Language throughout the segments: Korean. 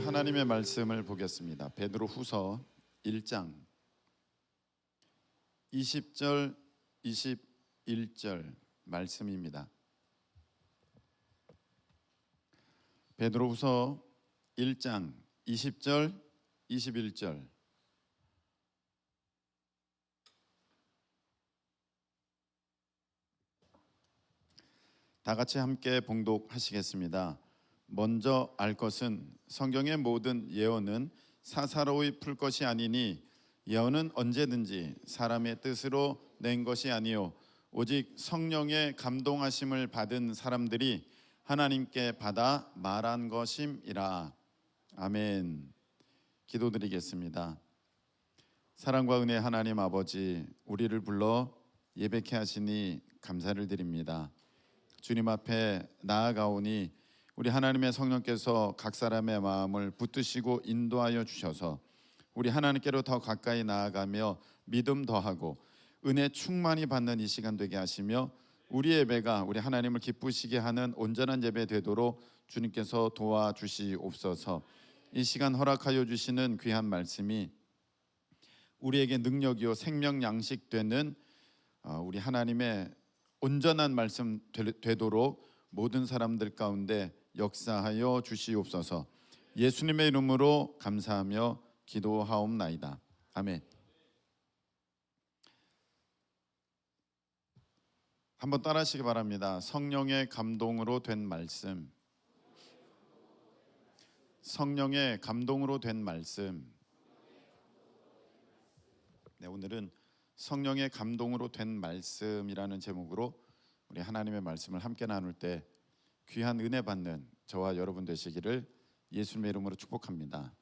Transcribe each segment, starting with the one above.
하나님의 말씀을 보겠습니다. 베드로후서 1장 20절 21절 말씀입니다. 베드로후서 1장 20절 21절 다 같이 함께 봉독하시겠습니다. 먼저 알 것은 성경의 모든 예언은 사사로이 풀 것이 아니니 예언은 언제든지 사람의 뜻으로 낸 것이 아니요 오직 성령의 감동하심을 받은 사람들이 하나님께 받아 말한 것임이라. 아멘. 기도드리겠습니다. 사랑과 은혜 하나님 아버지, 우리를 불러 예배케 하시니 감사를 드립니다. 주님 앞에 나아가오니 우리 하나님의 성령께서 각 사람의 마음을 붙드시고 인도하여 주셔서 우리 하나님께로 더 가까이 나아가며 믿음 더하고 은혜 충만히 받는 이 시간 되게 하시며 우리 예배가 우리 하나님을 기쁘시게 하는 온전한 예배 되도록 주님께서 도와주시옵소서. 이 시간 허락하여 주시는 귀한 말씀이 우리에게 능력이요 생명 양식 되는 우리 하나님의 온전한 말씀 되도록 모든 사람들 가운데 역사하여 주시옵소서. 예수님의 이름으로 감사하며 기도하옵나이다. 아멘. 한번 따라하시기 바랍니다. 성령의 감동으로 된 말씀. 성령의 감동으로 된 말씀. 네, 오늘은 성령의 감동으로 된 말씀이라는 제목으로 우리 하나님의 말씀을 함께 나눌 때 귀한 은혜 받는 저와 여러분 되시기를 예수님의 이름으로 축복합니다.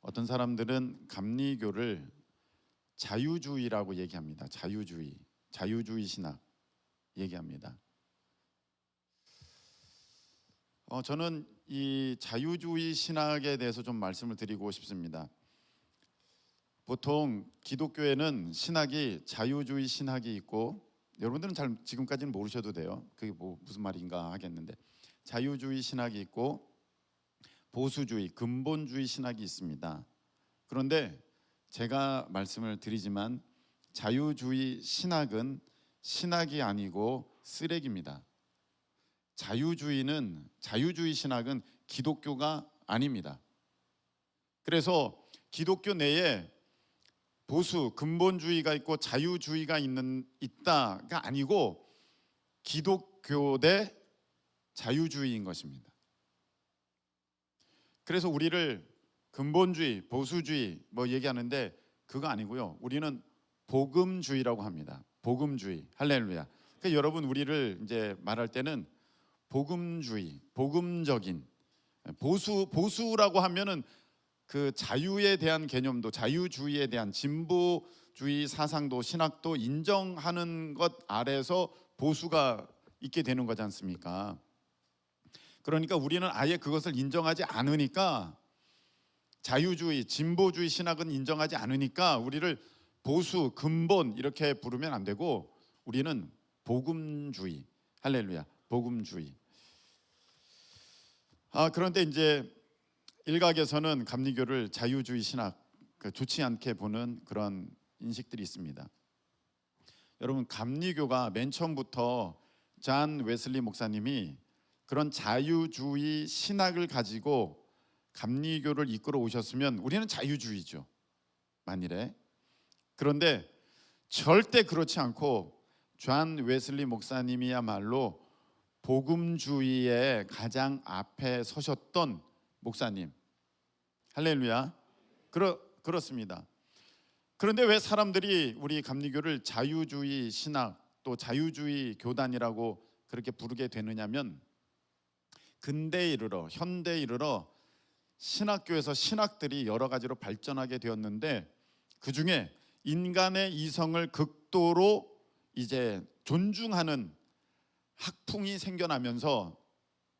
어떤 사람들은 감리교를 자유주의라고 얘기합니다. 자유주의 신학 얘기합니다. 저는 이 자유주의 신학에 대해서 좀 말씀을 드리고 싶습니다. 보통 기독교에는 신학이 자유주의 신학이 있고, 여러분들은 잘 지금까지는 모르셔도 돼요. 그게 무슨 말인가 하겠는데, 자유주의 신학이 있고 보수주의, 근본주의 신학이 있습니다. 그런데 제가 말씀을 드리지만 자유주의 신학은 신학이 아니고 쓰레기입니다. 자유주의 신학은 기독교가 아닙니다. 그래서 기독교 내에 보수, 근본주의가 있고 자유주의가 있다가 아니고 기독교 대 자유주의인 것입니다. 그래서 우리를 근본주의, 보수주의 얘기하는데 그거 아니고요. 우리는 복음주의라고 합니다. 복음주의. 할렐루야. 그러니까 여러분, 우리를 이제 말할 때는 복음주의, 복음적인 보수라고 하면은 그 자유에 대한 개념도, 자유주의에 대한 진보주의 사상도, 신학도 인정하는 것 아래서 보수가 있게 되는 거지 않습니까? 그러니까 우리는 아예 그것을 인정하지 않으니까, 자유주의, 진보주의 신학은 인정하지 않으니까 우리를 보수, 근본 이렇게 부르면 안 되고 우리는 복음주의. 할렐루야. 복음주의. 그런데 이제 일각에서는 감리교를 자유주의 신학, 좋지 않게 보는 그런 인식들이 있습니다. 여러분, 감리교가 맨 처음부터 존 웨슬리 목사님이 그런 자유주의 신학을 가지고 감리교를 이끌어 오셨으면 우리는 자유주의죠, 만일에. 그런데 절대 그렇지 않고 존 웨슬리 목사님이야말로 복음주의의 가장 앞에 서셨던 목사님. 할렐루야. 그렇습니다. 그런데 왜 사람들이 우리 감리교를 자유주의 신학, 또 자유주의 교단이라고 그렇게 부르게 되느냐면, 근대에 이르러, 현대에 이르러 신학교에서 신학들이 여러 가지로 발전하게 되었는데, 그 중에 인간의 이성을 극도로 이제 존중하는 학풍이 생겨나면서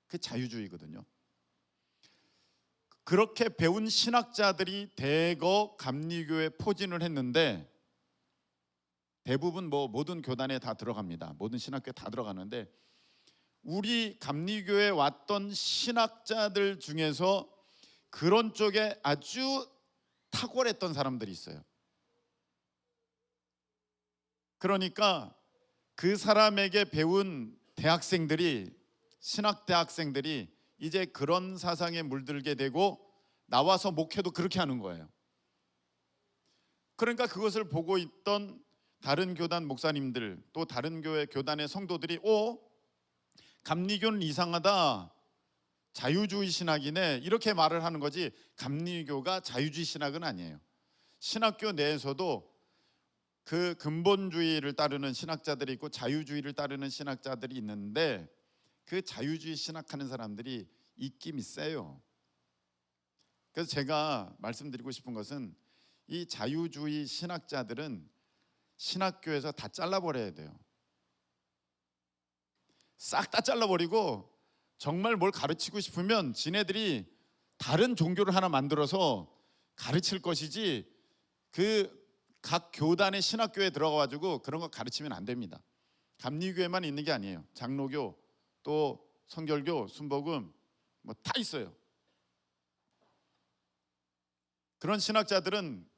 그 자유주의거든요. 그렇게 배운 신학자들이 대거 감리교에 포진을 했는데, 대부분 모든 교단에 다 들어갑니다. 모든 신학교에 다 들어가는데, 우리 감리교에 왔던 신학자들 중에서 그런 쪽에 아주 탁월했던 사람들이 있어요. 그러니까 그 사람에게 배운 대학생들이, 신학대학생들이 이제 그런 사상에 물들게 되고 나와서 목회도 그렇게 하는 거예요. 그러니까 그것을 보고 있던 다른 교단 목사님들, 또 다른 교회 교단의 성도들이 감리교는 이상하다, 자유주의 신학이네, 이렇게 말을 하는 거지, 감리교가 자유주의 신학은 아니에요. 신학교 내에서도 그 근본주의를 따르는 신학자들이 있고 자유주의를 따르는 신학자들이 있는데, 그 자유주의 신학하는 사람들이 입김이 세요. 그래서 제가 말씀드리고 싶은 것은, 이 자유주의 신학자들은 신학교에서 다 잘라버려야 돼요. 싹 다 잘라버리고 정말 뭘 가르치고 싶으면 지네들이 다른 종교를 하나 만들어서 가르칠 것이지, 그 각 교단의 신학교에 들어가가지고 그런 거 가르치면 안 됩니다. 감리교에만 있는 게 아니에요. 장로교, 또 성결교, 순복음 뭐 다 있어요. 그런 신학자들은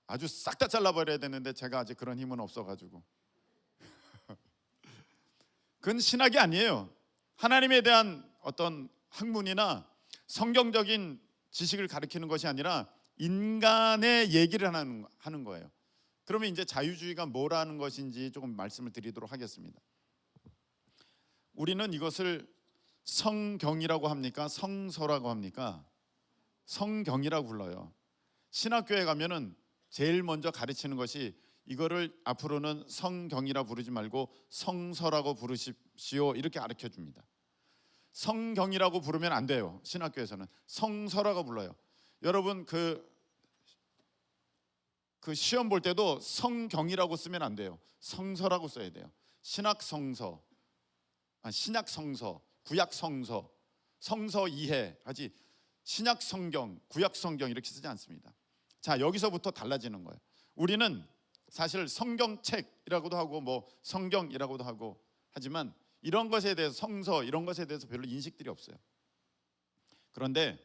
아주 싹 다 잘라버려야 되는데 제가 아직 그런 힘은 없어가지고 그건 신학이 아니에요. 하나님에 대한 어떤 학문이나 성경적인 지식을 가르치는 것이 아니라 인간의 얘기를 하는 거예요. 그러면 이제 자유주의가 뭐라는 것인지 조금 말씀을 드리도록 하겠습니다. 우리는 이것을 성경이라고 합니까? 성서라고 합니까? 성경이라고 불러요. 신학교에 가면은 제일 먼저 가르치는 것이, 이거를 앞으로는 성경이라 부르지 말고 성서라고 부르십시오, 이렇게 가르쳐 줍니다. 성경이라고 부르면 안 돼요. 신학교에서는 성서라고 불러요. 여러분 그 시험 볼 때도 성경이라고 쓰면 안 돼요. 성서라고 써야 돼요. 신약 성서, 신약 성서, 구약 성서, 성서 이해 하지, 신약 성경, 구약 성경 이렇게 쓰지 않습니다. 자, 여기서부터 달라지는 거예요. 우리는 사실 성경책이라고도 하고 뭐 성경이라고도 하고 하지만 이런 것에 대해서, 성서 이런 것에 대해서 별로 인식들이 없어요. 그런데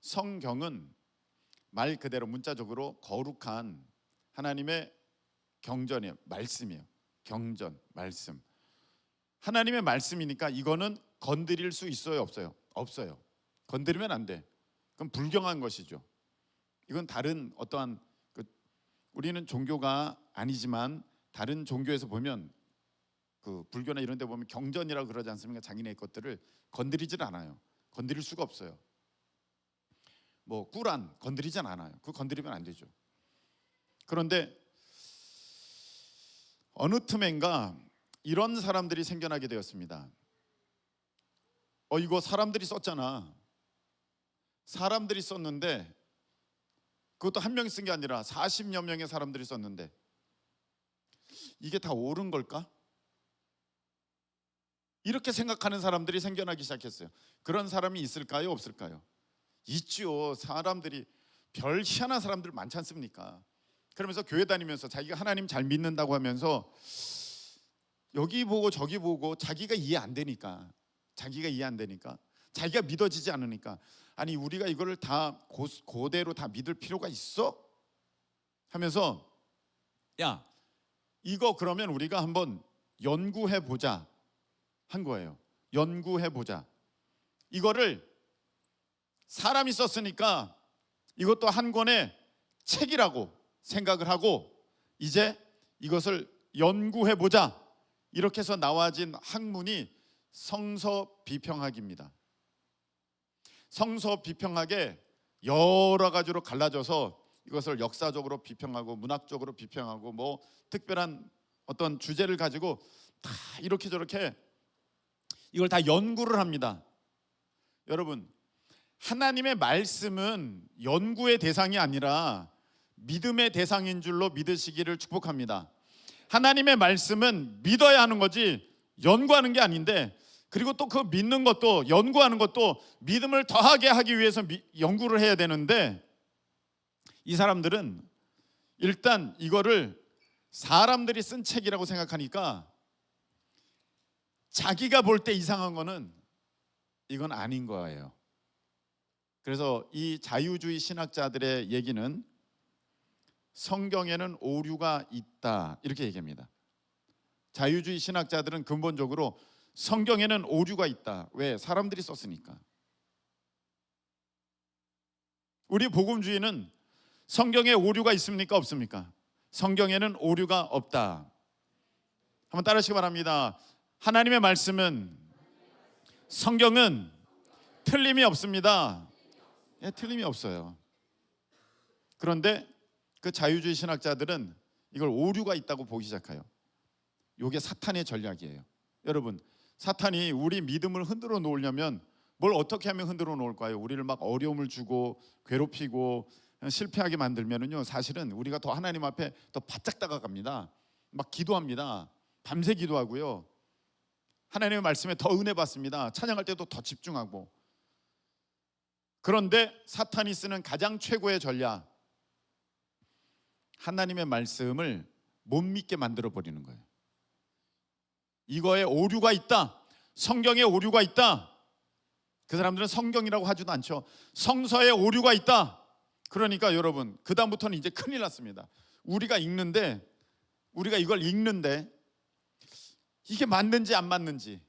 성경은 말 그대로 문자적으로 거룩한 하나님의 경전이에요. 말씀이에요. 경전, 말씀. 하나님의 말씀이니까 이거는 건드릴 수 있어요, 없어요? 없어요. 건드리면 안 돼. 그건 불경한 것이죠. 이건 다른 어떠한 우리는 종교가 아니지만 다른 종교에서 보면, 그 불교나 이런 데 보면 경전이라고 그러지 않습니까? 자기네 것들을 건드리질 않아요. 건드릴 수가 없어요. 뭐 꾸란 건드리진 않아요. 그거 건드리면 안 되죠. 그런데 어느 틈엔가 이런 사람들이 생겨나게 되었습니다. 이거 사람들이 썼잖아. 사람들이 썼는데, 그것도 한 명이 쓴 게 아니라 40여 명의 사람들이 썼는데 이게 다 옳은 걸까? 이렇게 생각하는 사람들이 생겨나기 시작했어요. 그런 사람이 있을까요, 없을까요? 있죠. 사람들이 별 희한한 사람들 많지 않습니까? 그러면서 교회 다니면서 자기가 하나님 잘 믿는다고 하면서 여기 보고 저기 보고 자기가 이해 안 되니까 자기가 믿어지지 않으니까, 아니 우리가 이거를 다 그대로 다 믿을 필요가 있어? 하면서, 야 이거 그러면 우리가 한번 연구해 보자 한 거예요. 연구해 보자. 이거를 사람이 썼으니까 이것도 한 권의 책이라고 생각을 하고 이제 이것을 연구해 보자, 이렇게 해서 나와진 학문이 성서비평학입니다. 성서비평학에 여러 가지로 갈라져서 이것을 역사적으로 비평하고 문학적으로 비평하고 뭐 특별한 어떤 주제를 가지고 다 이렇게 저렇게 이걸 다 연구를 합니다. 여러분, 하나님의 말씀은 연구의 대상이 아니라 믿음의 대상인 줄로 믿으시기를 축복합니다. 하나님의 말씀은 믿어야 하는 거지 연구하는 게 아닌데, 그리고 또 그 믿는 것도, 연구하는 것도 믿음을 더하게 하기 위해서 연구를 해야 되는데, 이 사람들은 일단 이거를 사람들이 쓴 책이라고 생각하니까 자기가 볼 때 이상한 거는 이건 아닌 거예요. 그래서 이 자유주의 신학자들의 얘기는 성경에는 오류가 있다 이렇게 얘기합니다. 자유주의 신학자들은 근본적으로 성경에는 오류가 있다. 왜? 사람들이 썼으니까. 우리 복음주의는 성경에 오류가 있습니까? 없습니까? 성경에는 오류가 없다. 한번 따라하시기 바랍니다. 하나님의 말씀은, 성경은 틀림이 없습니다. 예, 틀림이 없어요. 그런데 그 자유주의 신학자들은 이걸 오류가 있다고 보기 시작해요. 이게 사탄의 전략이에요. 여러분, 사탄이 우리 믿음을 흔들어 놓으려면 뭘 어떻게 하면 흔들어 놓을까요? 우리를 막 어려움을 주고 괴롭히고 실패하게 만들면은요, 사실은 우리가 더 하나님 앞에 더 바짝 다가갑니다. 막 기도합니다. 밤새 기도하고요. 하나님의 말씀에 더 은혜 받습니다. 찬양할 때도 더 집중하고. 그런데 사탄이 쓰는 가장 최고의 전략, 하나님의 말씀을 못 믿게 만들어 버리는 거예요. 이거에 오류가 있다. 성경에 오류가 있다. 그 사람들은 성경이라고 하지도 않죠. 성서에 오류가 있다. 그러니까 여러분, 그 다음부터는 이제 큰일 났습니다. 우리가 이걸 읽는데 이게 맞는지 안 맞는지,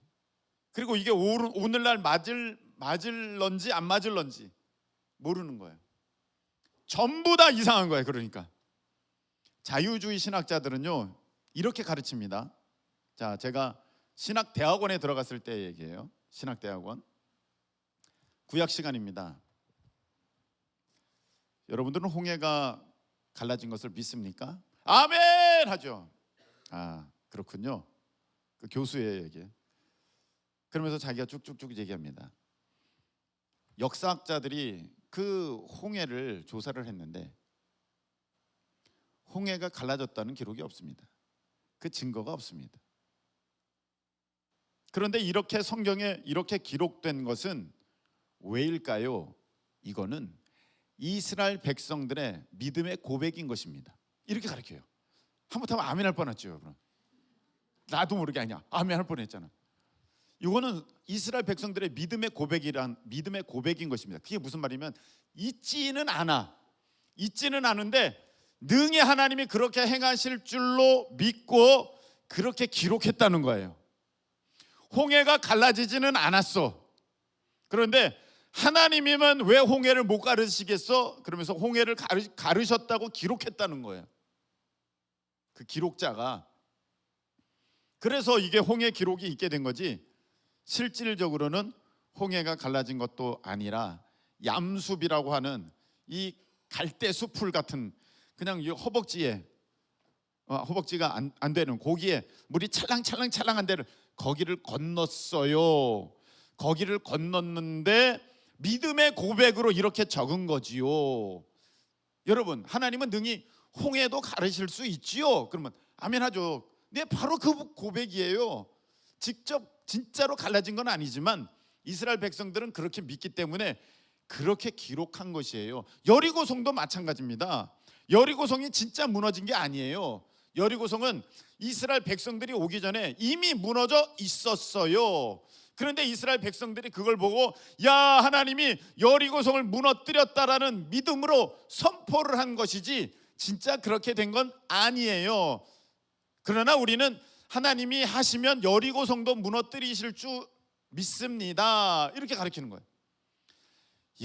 그리고 이게 오늘날 맞을런지 안 맞을런지 모르는 거예요. 전부 다 이상한 거예요. 그러니까 자유주의 신학자들은요, 이렇게 가르칩니다. 자, 제가 신학대학원에 들어갔을 때 얘기해요. 신학대학원 구약 시간입니다. 여러분들은 홍해가 갈라진 것을 믿습니까? 아멘 하죠. 아, 그렇군요. 그 교수의 얘기. 그러면서 자기가 쭉쭉쭉 얘기합니다. 역사학자들이 그 홍해를 조사를 했는데 홍해가 갈라졌다는 기록이 없습니다. 그 증거가 없습니다. 그런데 이렇게 성경에 이렇게 기록된 것은 왜일까요? 이거는 이스라엘 백성들의 믿음의 고백인 것입니다. 이렇게 가르쳐요. 한번하면 아멘 할 뻔했죠. 그럼 나도 모르게 아니야, 아멘 할 뻔했잖아. 이거는 이스라엘 백성들의 믿음의 고백인 것입니다. 그게 무슨 말이면 있지는 않은데 능히 하나님이 그렇게 행하실 줄로 믿고 그렇게 기록했다는 거예요. 홍해가 갈라지지는 않았어. 그런데 하나님이면 왜 홍해를 못 가르시겠어? 그러면서 홍해를 가르셨다고 기록했다는 거예요. 그 기록자가. 그래서 이게 홍해 기록이 있게 된 거지, 실질적으로는 홍해가 갈라진 것도 아니라 얌숲이라고 하는 이 갈대수풀 같은, 그냥 이 허벅지가 안 되는, 거기에 물이 찰랑찰랑한 데를, 거기를 건넜어요. 거기를 건넜는데 믿음의 고백으로 이렇게 적은 거지요. 여러분, 하나님은 능히 홍해도 가르실 수 있지요. 그러면 아멘 하죠. 네, 바로 그 고백이에요. 직접 진짜로 갈라진 건 아니지만 이스라엘 백성들은 그렇게 믿기 때문에 그렇게 기록한 것이에요. 여리고성도 마찬가지입니다. 여리고성이 진짜 무너진 게 아니에요. 여리고성은 이스라엘 백성들이 오기 전에 이미 무너져 있었어요. 그런데 이스라엘 백성들이 그걸 보고 야, 하나님이 여리고성을 무너뜨렸다라는 믿음으로 선포를 한 것이지 진짜 그렇게 된 건 아니에요. 그러나 우리는 하나님이 하시면 여리고성도 무너뜨리실 줄 믿습니다. 이렇게 가르치는 거예요.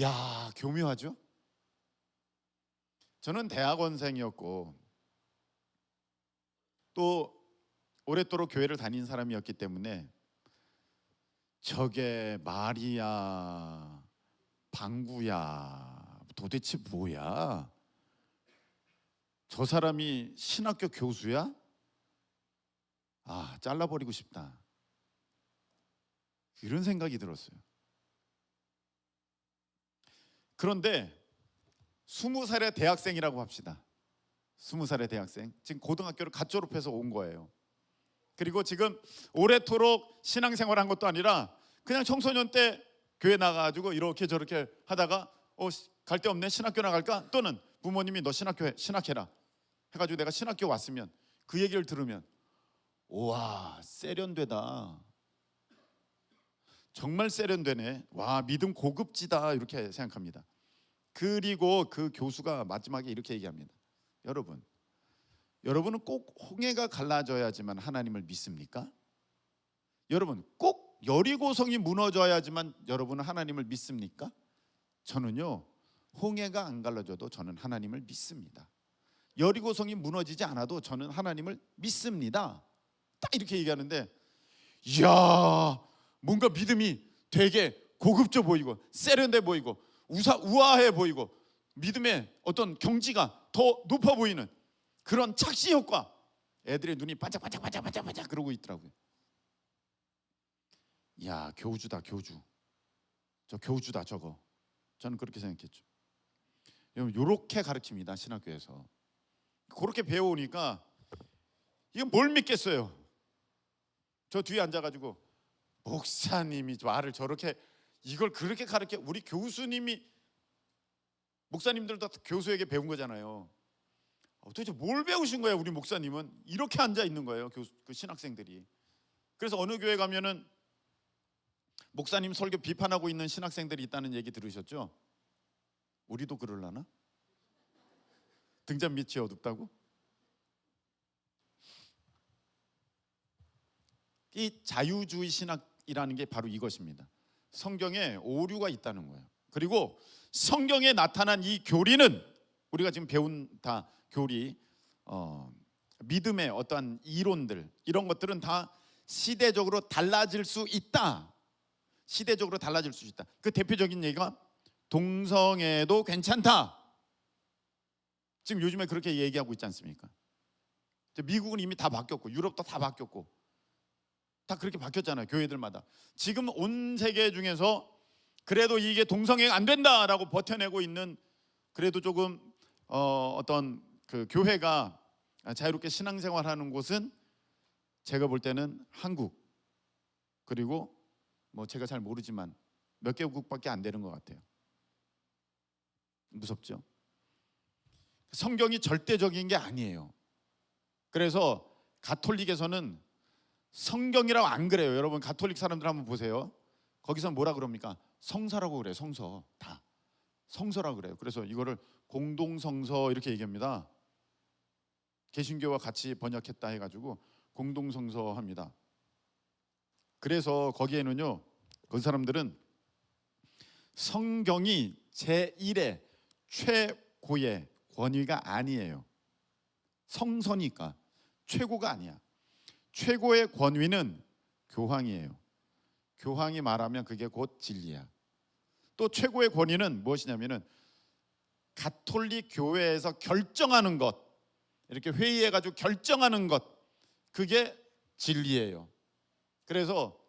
야, 교묘하죠? 저는 대학원생이었고 또 오랫도록 교회를 다닌 사람이었기 때문에 저게 말이야, 방구야, 도대체 뭐야? 저 사람이 신학교 교수야? 아, 잘라버리고 싶다, 이런 생각이 들었어요. 그런데 20살의 대학생이라고 합시다. 20살의 대학생, 지금 고등학교를 갓 졸업해서 온 거예요. 그리고 지금 오래도록 신앙생활한 것도 아니라 그냥 청소년 때 교회 나가가지고 이렇게 저렇게 하다가 갈 데 없네, 신학교 나갈까? 또는 부모님이 너 신학해라 해가지고 내가 신학교 왔으면 그 얘기를 들으면 우와, 세련되다, 정말 세련되네. 와, 믿음 고급지다. 이렇게 생각합니다. 그리고 그 교수가 마지막에 이렇게 얘기합니다. 여러분은 꼭 홍해가 갈라져야지만 하나님을 믿습니까? 여러분, 꼭 여리고성이 무너져야지만 여러분은 하나님을 믿습니까? 저는요, 홍해가 안 갈라져도 저는 하나님을 믿습니다. 여리고성이 무너지지 않아도 저는 하나님을 믿습니다. 딱 이렇게 얘기하는데, 이야, 뭔가 믿음이 되게 고급져 보이고 세련돼 보이고 우아해 보이고 믿음의 어떤 경지가 더 높아 보이는 그런 착시 효과. 애들의 눈이 반짝반짝반짝반짝 그러고 있더라고요. 야, 교주다, 교주. 저 교주다, 저거. 저는 그렇게 생각했죠. 여러분, 요렇게 가르칩니다, 신학교에서. 그렇게 배워오니까 이건 뭘 믿겠어요. 저 뒤에 앉아가지고 목사님이 말을 저렇게 이걸 그렇게 가르쳐. 우리 교수님이, 목사님들도 다 교수에게 배운 거잖아요. 도대체 뭘 배우신 거예요? 우리 목사님은 이렇게 앉아 있는 거예요, 그 신학생들이. 그래서 어느 교회 가면은 목사님 설교 비판하고 있는 신학생들이 있다는 얘기 들으셨죠? 우리도 그럴라나? 등잔 밑이 어둡다고? 이 자유주의 신학이라는 게 바로 이것입니다. 성경에 오류가 있다는 거예요. 그리고 성경에 나타난 이 교리는, 우리가 지금 배운 다 교리, 믿음의 어떠한 이론들, 이런 것들은 다 시대적으로 달라질 수 있다. 시대적으로 달라질 수 있다. 그 대표적인 얘기가 동성애도 괜찮다. 지금 요즘에 그렇게 얘기하고 있지 않습니까? 미국은 이미 다 바뀌었고 유럽도 다 바뀌었고 다 그렇게 바뀌었잖아요, 교회들마다. 지금 온 세계 중에서 그래도 이게 동성애가 안 된다라고 버텨내고 있는, 그래도 조금 어떤 그 교회가 자유롭게 신앙생활하는 곳은 제가 볼 때는 한국, 그리고 뭐 제가 잘 모르지만 몇 개국밖에 안 되는 것 같아요. 무섭죠? 성경이 절대적인 게 아니에요. 그래서 가톨릭에서는 성경이라고 안 그래요. 여러분, 가톨릭 사람들 한번 보세요. 거기서 뭐라 그럽니까? 성서라고 그래요. 성서. 다 성서라고 그래요. 그래서 이거를 공동성서 이렇게 얘기합니다. 개신교와 같이 번역했다 해가지고 공동성서 합니다. 그래서 거기에는요, 그 사람들은 성경이 제1의 최고의 권위가 아니에요. 성서니까 최고가 아니야. 최고의 권위는 교황이에요. 교황이 말하면 그게 곧 진리야. 또 최고의 권위는 무엇이냐면은 가톨릭 교회에서 결정하는 것, 이렇게 회의해가지고 결정하는 것, 그게 진리예요. 그래서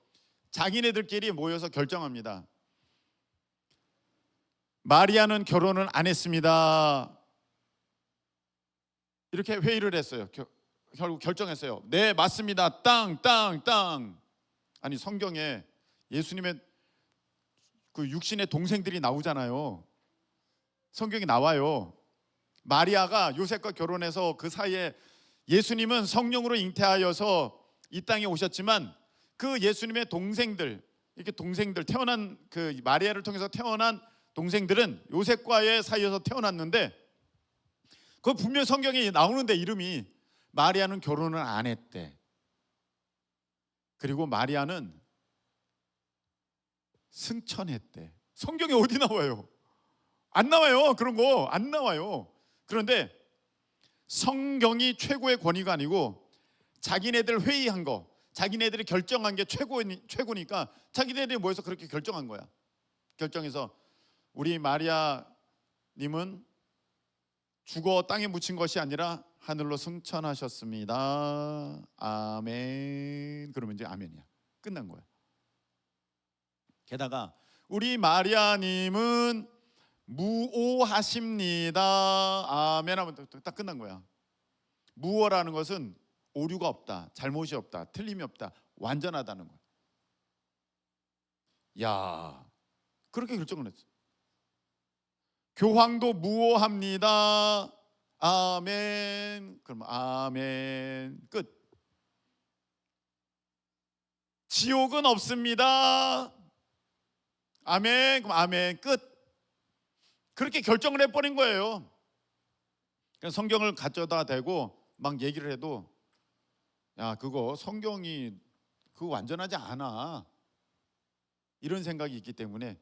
자기네들끼리 모여서 결정합니다. 마리아는 결혼을 안 했습니다. 이렇게 회의를 했어요. 결국 결정했어요. 네, 맞습니다. 땅. 아니, 성경에 예수님의 그 육신의 동생들이 나오잖아요. 성경에 나와요. 마리아가 요셉과 결혼해서 그 사이에, 예수님은 성령으로 잉태하여서 이 땅에 오셨지만 그 예수님의 동생들, 이렇게 동생들, 태어난 그 마리아를 통해서 태어난 동생들은 요셉과의 사이에서 태어났는데, 그 분명 성경에 나오는데 이름이, 마리아는 결혼을 안 했대. 그리고 마리아는 승천했대. 성경에 어디 나와요? 안 나와요. 그런 거 안 나와요. 그런데 성경이 최고의 권위가 아니고 자기네들 회의한 거, 자기네들이 결정한 게 최고니까 자기네들이 모여서 그렇게 결정한 거야. 결정해서 우리 마리아님은 죽어 땅에 묻힌 것이 아니라 하늘로 승천하셨습니다. 아멘. 그러면 이제 아멘이야. 끝난 거야. 게다가 우리 마리아님은 무오하십니다. 아멘 하면 딱 끝난 거야. 무오라는 것은 오류가 없다, 잘못이 없다, 틀림이 없다, 완전하다는 거야. 야, 그렇게 결정을 했어. 교황도 무오합니다. 아멘. 그럼 아멘. 끝. 지옥은 없습니다. 아멘, 그럼 아멘, 끝. 그렇게 결정을 해버린 거예요. 그러니까 성경을 가져다 대고 막 얘기를 해도 야, 그거 성경이 그거 완전하지 않아, 이런 생각이 있기 때문에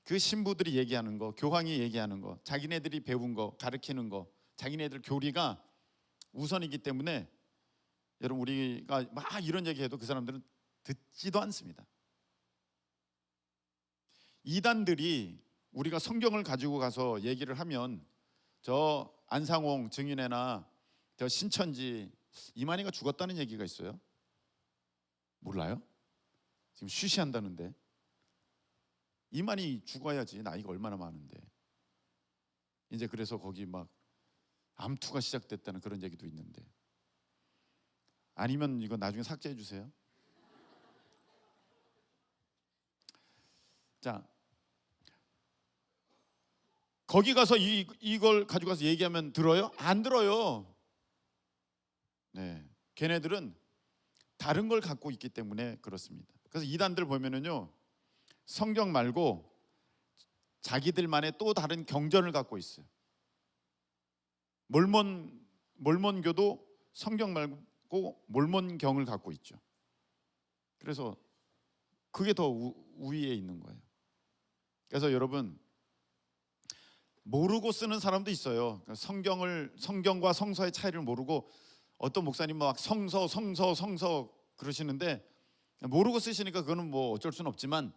그 신부들이 얘기하는 거, 교황이 얘기하는 거, 자기네들이 배운 거, 가르치는 거, 자기네들 교리가 우선이기 때문에 여러분, 우리가 막 이런 얘기해도 그 사람들은 듣지도 않습니다. 이단들이 우리가 성경을 가지고 가서 얘기를 하면 저 안상홍 증인회나 저 신천지 이만희가 죽었다는 얘기가 있어요. 몰라요? 지금 쉬쉬한다는데. 이만희 죽어야지, 나이가 얼마나 많은데. 이제 그래서 거기 막 암투가 시작됐다는 그런 얘기도 있는데. 아니면 이거 나중에 삭제해 주세요. 자, 거기 가서 이걸 가지고 가서 얘기하면 들어요? 안 들어요. 네, 걔네들은 다른 걸 갖고 있기 때문에 그렇습니다. 그래서 이단들 보면은요, 성경 말고 자기들만의 또 다른 경전을 갖고 있어요. 몰몬교도 성경 말고 몰몬경을 갖고 있죠. 그래서 그게 더 우위에 있는 거예요. 그래서 여러분, 모르고 쓰는 사람도 있어요. 성경과 성서의 차이를 모르고 어떤 목사님 막 성서 그러시는데 모르고 쓰시니까 그거는 뭐 어쩔 수는 없지만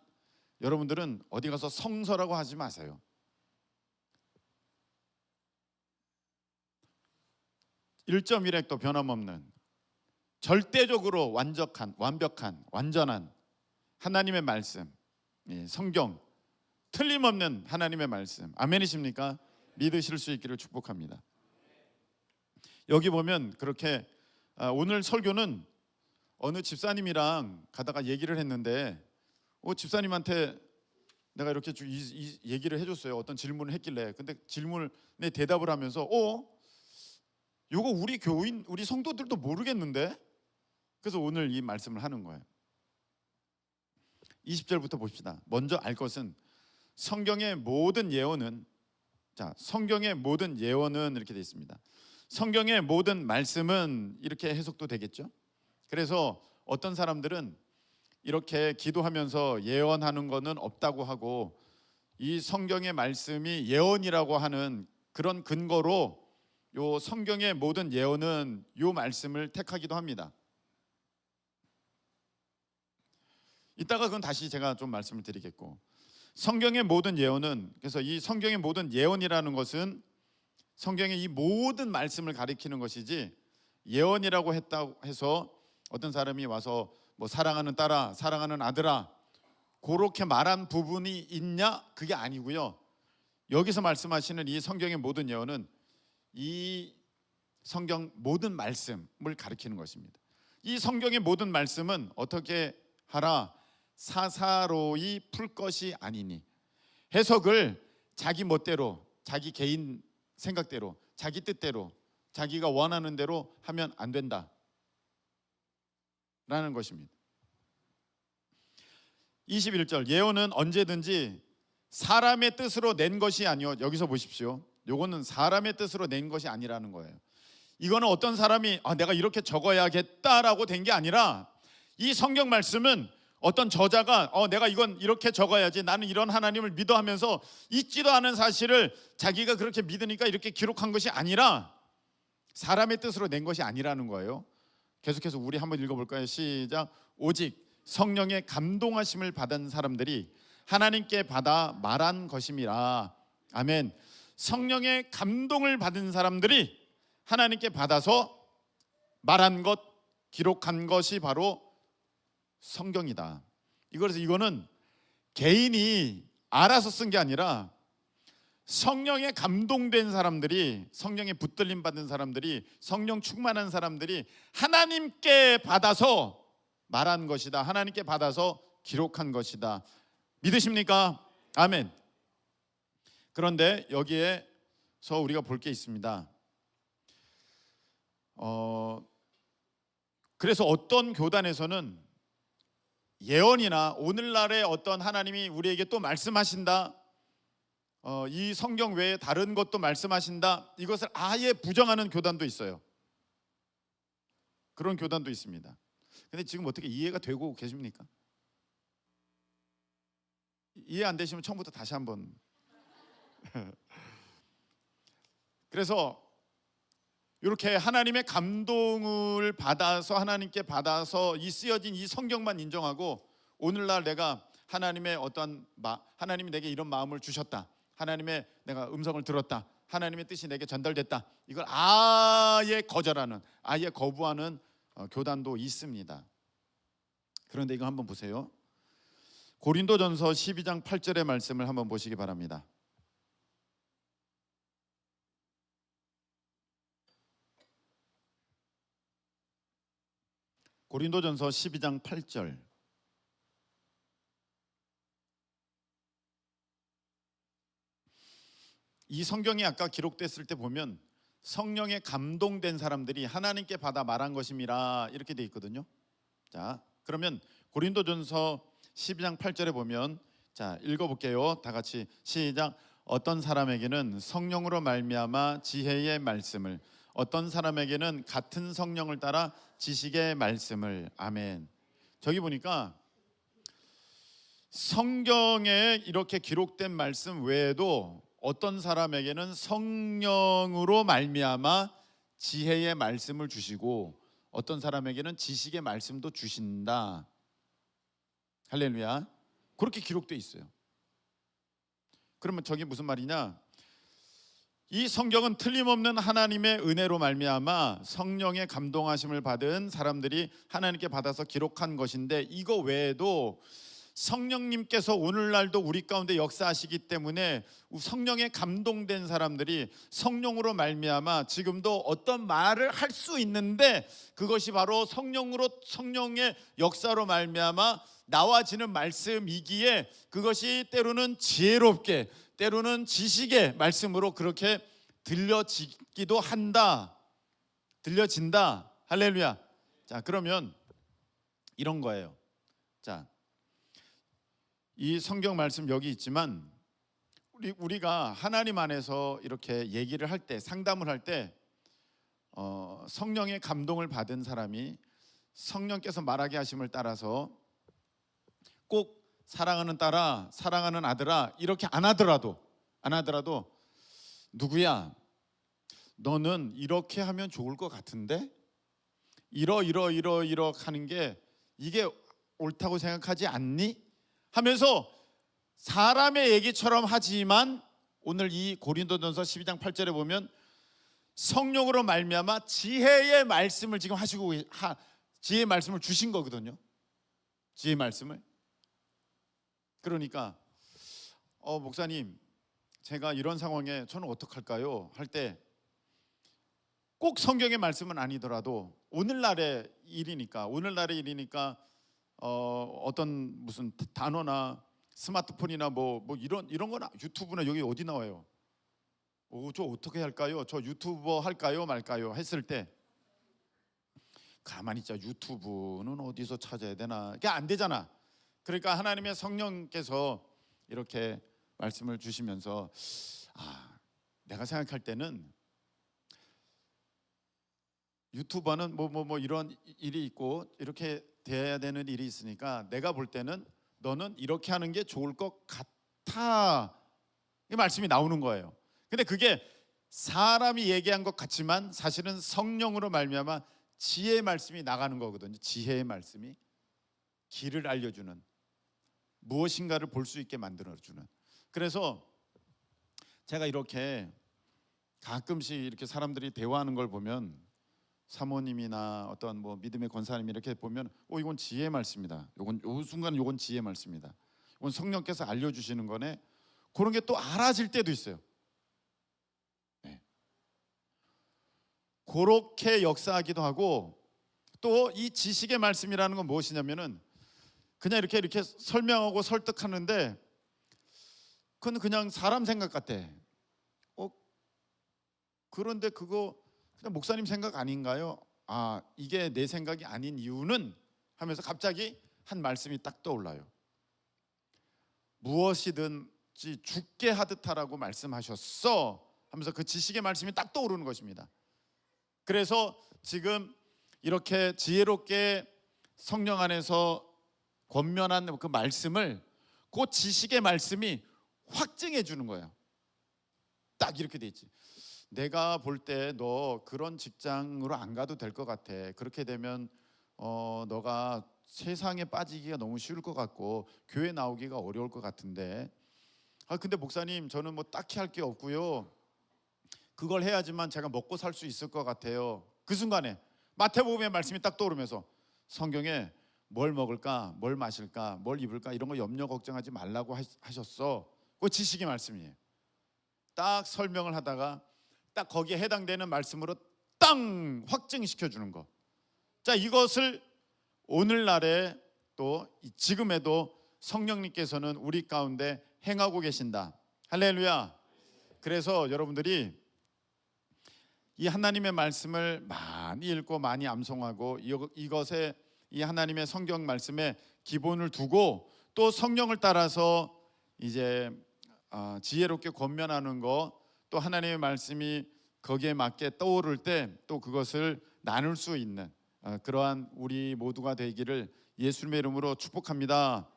여러분들은 어디 가서 성서라고 하지 마세요. (1.1획도) 변함없는 절대적으로 완벽한 완전한 하나님의 말씀, 성경, 틀림없는 하나님의 말씀. 아멘이십니까? 믿으실 수 있기를 축복합니다. 여기 보면 그렇게 오늘 설교는 어느 집사님이랑 가다가 얘기를 했는데 집사님한테 내가 이렇게 이 얘기를 해줬어요. 어떤 질문을 했길래. 근데 질문에 대답을 하면서 요거 우리 교인, 우리 성도들도 모르겠는데? 그래서 오늘 이 말씀을 하는 거예요. 20절부터 봅시다. 먼저 알 것은 성경의 모든 예언은, 성경의 모든 예언은 이렇게 되어 있습니다. 성경의 모든 말씀은 이렇게 해석도 되겠죠. 그래서 어떤 사람들은 이렇게 기도하면서 예언하는 거는 없다고 하고 이 성경의 말씀이 예언이라고 하는 그런 근거로 요 성경의 모든 예언은 요 말씀을 택하기도 합니다. 이따가 그건 다시 제가 좀 말씀을 드리겠고, 성경의 모든 예언은, 그래서 이 성경의 모든 예언이라는 것은 성경의 이 모든 말씀을 가리키는 것이지, 예언이라고 했다고 해서 어떤 사람이 와서 뭐 사랑하는 딸아, 사랑하는 아들아 그렇게 말한 부분이 있냐? 그게 아니고요. 여기서 말씀하시는 이 성경의 모든 예언은 이 성경 모든 말씀을 가리키는 것입니다. 이 성경의 모든 말씀은 어떻게 하라? 사사로이 풀 것이 아니니. 해석을 자기 멋대로, 자기 개인 생각대로, 자기 뜻대로, 자기가 원하는 대로 하면 안 된다 라는 것입니다. 21절, 예언은 언제든지 사람의 뜻으로 낸 것이 아니요. 여기서 보십시오. 요거는 사람의 뜻으로 낸 것이 아니라는 거예요. 이거는 어떤 사람이 내가 이렇게 적어야겠다라고 된 게 아니라, 이 성경 말씀은 어떤 저자가 내가 이건 이렇게 적어야지, 나는 이런 하나님을 믿어 하면서 있지도 않은 사실을 자기가 그렇게 믿으니까 이렇게 기록한 것이 아니라 사람의 뜻으로 낸 것이 아니라는 거예요. 계속해서 우리 한번 읽어볼까요? 시작. 오직 성령의 감동하심을 받은 사람들이 하나님께 받아 말한 것임이라. 아멘. 성령의 감동을 받은 사람들이 하나님께 받아서 말한 것, 기록한 것이 바로 성경이다. 이거는 개인이 알아서 쓴 게 아니라 성령에 감동된 사람들이, 성령에 붙들림 받은 사람들이, 성령 충만한 사람들이 하나님께 받아서 말한 것이다. 하나님께 받아서 기록한 것이다. 믿으십니까? 아멘. 그런데 여기에서 우리가 볼 게 있습니다. 그래서 어떤 교단에서는 예언이나 오늘날의 어떤 하나님이 우리에게 또 말씀하신다, 이 성경 외에 다른 것도 말씀하신다, 이것을 아예 부정하는 교단도 있어요. 그런 교단도 있습니다. 근데 지금 어떻게 이해가 되고 계십니까? 이해 안 되시면 처음부터 다시 한번. 그래서 이렇게 하나님의 감동을 받아서 하나님께 받아서 이 쓰여진 이 성경만 인정하고 오늘날 내가 하나님의 어떤 하나님이 내게 이런 마음을 주셨다, 하나님의 내가 음성을 들었다, 하나님의 뜻이 내게 전달됐다, 이걸 아예 거절하는, 아예 거부하는 교단도 있습니다. 그런데 이거 한번 보세요. 고린도전서 12장 8절의 말씀을 한번 보시기 바랍니다. 고린도전서 12장 8절. 이 성경이 아까 기록됐을 때 보면 성령에 감동된 사람들이 하나님께 받아 말한 것임이라 이렇게 돼 있거든요. 자, 그러면 고린도전서 12장 8절에 보면, 자, 읽어볼게요. 다 같이 시작. 어떤 사람에게는 성령으로 말미암아 지혜의 말씀을, 어떤 사람에게는 같은 성령을 따라 지식의 말씀을. 아멘. 저기 보니까 성경에 이렇게 기록된 말씀 외에도 어떤 사람에게는 성령으로 말미암아 지혜의 말씀을 주시고 어떤 사람에게는 지식의 말씀도 주신다. 할렐루야. 그렇게 기록되어 있어요. 그러면 저게 무슨 말이냐? 이 성경은 틀림없는 하나님의 은혜로 말미암아 성령의 감동하심을 받은 사람들이 하나님께 받아서 기록한 것인데, 이거 외에도 성령님께서 오늘날도 우리 가운데 역사하시기 때문에 성령에 감동된 사람들이 성령으로 말미암아 지금도 어떤 말을 할 수 있는데, 그것이 바로 성령의 역사로 말미암아 나와지는 말씀이기에 그것이 때로는 지혜롭게, 때로는 지식의 말씀으로 그렇게 들려지기도 한다, 들려진다. 할렐루야. 자, 그러면 이런 거예요. 자, 이 성경 말씀 여기 있지만 우리가 하나님 안에서 이렇게 얘기를 할 때, 상담을 할 때 성령의 감동을 받은 사람이 성령께서 말하게 하심을 따라서 꼭 사랑하는 딸아, 사랑하는 아들아 이렇게 안 하더라도 누구야, 너는 이렇게 하면 좋을 것 같은데 이러 하는 게 이게 옳다고 생각하지 않니? 하면서 사람의 얘기처럼 하지만 오늘 이 고린도전서 12장 8절에 보면 성령으로 말미암아 지혜의 말씀을 지금 하시고, 지혜의 말씀을 주신 거거든요. 지혜의 말씀을. 그러니까 목사님, 제가 이런 상황에 저는 어떡할까요? 할 때 꼭 성경의 말씀은 아니더라도 오늘날의 일이니까 어떤 무슨 단어나 스마트폰이나 뭐 이런 거나 유튜브나 여기 어디 나와요? 저 어떻게 할까요? 저 유튜버 할까요 말까요? 했을 때 가만히 있자. 유튜브는 어디서 찾아야 되나? 그게 안 되잖아. 그러니까 하나님의 성령께서 이렇게 말씀을 주시면서 내가 생각할 때는 유튜버는 뭐 이런 일이 있고 이렇게 돼야 되는 일이 있으니까 내가 볼 때는 너는 이렇게 하는 게 좋을 것 같아, 이 말씀이 나오는 거예요. 근데 그게 사람이 얘기한 것 같지만 사실은 성령으로 말미암아 지혜의 말씀이 나가는 거거든요. 지혜의 말씀이 길을 알려주는, 무엇인가를 볼 수 있게 만들어주는. 그래서 제가 이렇게 가끔씩 이렇게 사람들이 대화하는 걸 보면, 사모님이나 어떤 뭐 믿음의 권사님 이렇게 보면 이건 지혜의 말씀이다, 요 순간 이건 지혜의 말씀이다, 이건 성령께서 알려주시는 거네, 그런 게 또 알아질 때도 있어요. 네. 그렇게 역사하기도 하고, 또 이 지식의 말씀이라는 건 무엇이냐면은 그냥 이렇게 설명하고 설득하는데 그건 그냥 사람 생각 같아. 그런데 그거 그냥 목사님 생각 아닌가요? 이게 내 생각이 아닌 이유는 하면서 갑자기 한 말씀이 딱 떠올라요. 무엇이든지 죽게 하듯 하라고 말씀하셨어 하면서 그 지식의 말씀이 딱 떠오르는 것입니다. 그래서 지금 이렇게 지혜롭게 성령 안에서 권면한 그 말씀을 그 지식의 말씀이 확증해 주는 거예요. 딱 이렇게 돼 있지. 내가 볼 때 너 그런 직장으로 안 가도 될 것 같아. 그렇게 되면 너가 세상에 빠지기가 너무 쉬울 것 같고 교회 나오기가 어려울 것 같은데, 근데 목사님 저는 뭐 딱히 할 게 없고요, 그걸 해야지만 제가 먹고 살 수 있을 것 같아요. 그 순간에 마태복음의 말씀이 딱 떠오르면서 성경에 뭘 먹을까, 뭘 마실까, 뭘 입을까 이런 거 염려 걱정하지 말라고 하셨어. 그 지식의 말씀이에요. 딱 설명을 하다가 딱 거기에 해당되는 말씀으로 땅 확증시켜 주는 거. 자, 이것을 오늘날에 또 지금에도 성령님께서는 우리 가운데 행하고 계신다. 할렐루야. 그래서 여러분들이 이 하나님의 말씀을 많이 읽고 많이 암송하고 이것에 이 하나님의 성경 말씀에 기본을 두고 또 성령을 따라서 이제 지혜롭게 권면하는 거, 또 하나님의 말씀이 거기에 맞게 떠오를 때 또 그것을 나눌 수 있는 그러한 우리 모두가 되기를 예수님의 이름으로 축복합니다.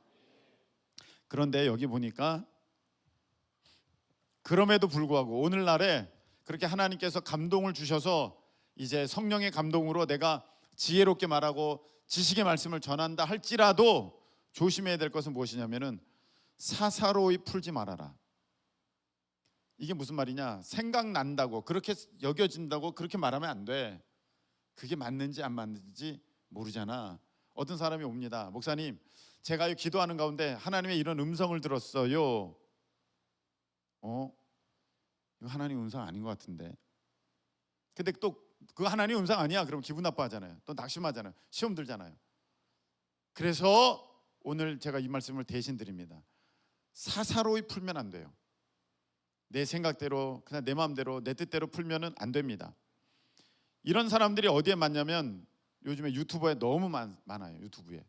그런데 여기 보니까 그럼에도 불구하고 오늘날에 그렇게 하나님께서 감동을 주셔서 이제 성령의 감동으로 내가 지혜롭게 말하고 지식의 말씀을 전한다 할지라도 조심해야 될 것은 무엇이냐면은 사사로이 풀지 말아라. 이게 무슨 말이냐? 생각난다고 그렇게 여겨진다고 그렇게 말하면 안 돼. 그게 맞는지 안 맞는지 모르잖아. 어떤 사람이 옵니다. 목사님, 제가 기도하는 가운데 하나님의 이런 음성을 들었어요. 이거 하나님 음성 아닌 것 같은데. 근데 또 그 하나님 음성 아니야. 그럼 기분 나빠하잖아요. 또 낙심하잖아요. 시험 들잖아요. 그래서 오늘 제가 이 말씀을 대신 드립니다. 사사로이 풀면 안 돼요. 내 생각대로 그냥 내 마음대로 내 뜻대로 풀면은 안 됩니다. 이런 사람들이 어디에 많냐면 요즘에 유튜버에 너무 많아요. 유튜브에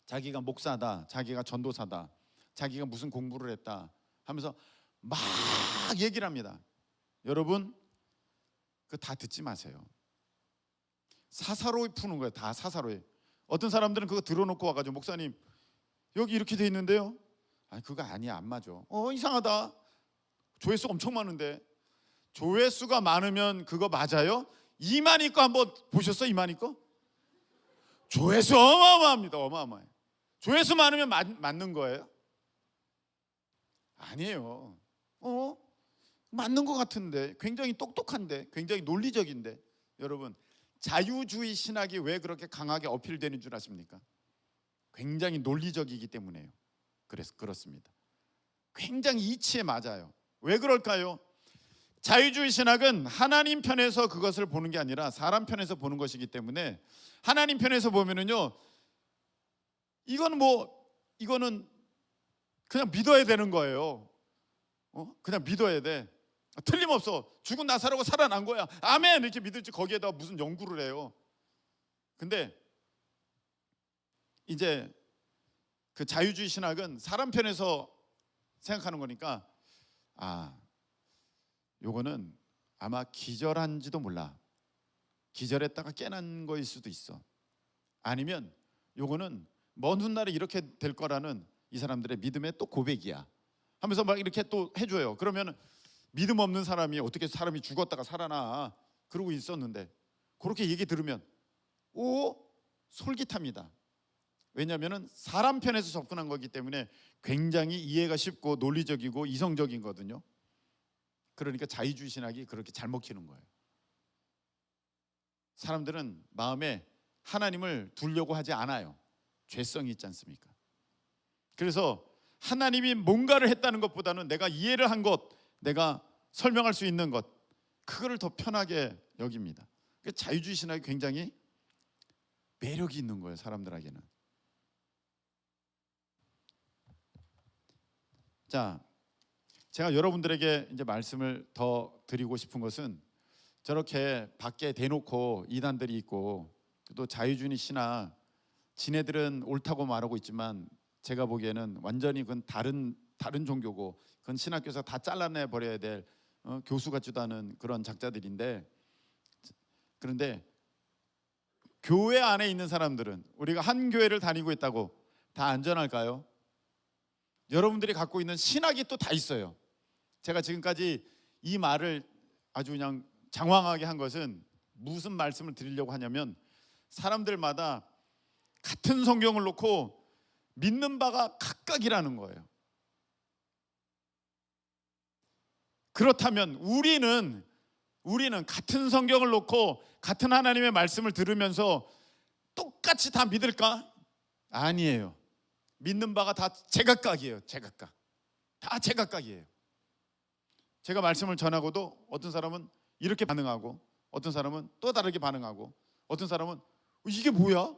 자기가 목사다, 자기가 전도사다, 자기가 무슨 공부를 했다 하면서 막 얘기를 합니다. 여러분, 그 다 듣지 마세요. 사사로이 푸는 거예요. 다 사사로이. 어떤 사람들은 그거 들어놓고 와가지고 목사님 여기 이렇게 돼 있는데요. 아니 그거 아니야, 안 맞아. 이상하다. 조회수 엄청 많은데. 조회수가 많으면 그거 맞아요? 이만희 거 한번 보셨어? 이만희 거? 조회수 어마어마합니다. 어마어마해. 조회수 많으면 맞는 거예요? 아니에요. 맞는 것 같은데, 굉장히 똑똑한데, 굉장히 논리적인데. 여러분, 자유주의 신학이 왜 그렇게 강하게 어필되는 줄 아십니까? 굉장히 논리적이기 때문에요. 그래서 그렇습니다. 굉장히 이치에 맞아요. 왜 그럴까요? 자유주의 신학은 하나님 편에서 그것을 보는 게 아니라 사람 편에서 보는 것이기 때문에, 하나님 편에서 보면은요, 이거는 그냥 믿어야 되는 거예요. 그냥 믿어야 돼. 틀림없어. 죽은 나사로가 살아난 거야. 아멘. 이렇게 믿을지 거기에다 무슨 연구를 해요. 근데 이제 그 자유주의 신학은 사람 편에서 생각하는 거니까, 요거는 아마 기절한지도 몰라. 기절했다가 깨난 거일 수도 있어. 아니면 요거는 먼 훗날에 이렇게 될 거라는 이 사람들의 믿음의 또 고백이야 하면서 막 이렇게 또 해줘요. 그러면 믿음 없는 사람이 어떻게 사람이 죽었다가 살아나 그러고 있었는데, 그렇게 얘기 들으면 솔깃합니다. 왜냐하면 사람 편에서 접근한 거기 때문에 굉장히 이해가 쉽고 논리적이고 이성적이거든요. 그러니까 자유주의 신학이 그렇게 잘 먹히는 거예요. 사람들은 마음에 하나님을 두려고 하지 않아요. 죄성이 있지 않습니까? 그래서 하나님이 뭔가를 했다는 것보다는 내가 이해를 한 것, 내가 설명할 수 있는 것, 그거를 더 편하게 여깁니다. 자유주의 신학이 굉장히 매력이 있는 거예요, 사람들에게는. 자, 제가 여러분들에게 이제 말씀을 더 드리고 싶은 것은, 저렇게 밖에 대놓고 이단들이 있고 또 자유주의 신학 지네들은 옳다고 말하고 있지만 제가 보기에는 완전히 그건 다른 종교고, 그건 신학교에서 다 잘라내 버려야 될 교수 같지도 않은 그런 작자들인데, 그런데 교회 안에 있는 사람들은, 우리가 한 교회를 다니고 있다고 다 안전할까요? 여러분들이 갖고 있는 신학이 또 다 있어요. 제가 지금까지 이 말을 아주 그냥 장황하게 한 것은 무슨 말씀을 드리려고 하냐면, 사람들마다 같은 성경을 놓고 믿는 바가 각각이라는 거예요. 그렇다면 우리는 같은 성경을 놓고 같은 하나님의 말씀을 들으면서 똑같이 다 믿을까? 아니에요. 믿는 바가 다 제각각이에요. 제각각. 다 제각각이에요. 제가 말씀을 전하고도 어떤 사람은 이렇게 반응하고, 어떤 사람은 또 다르게 반응하고, 어떤 사람은 이게 뭐야?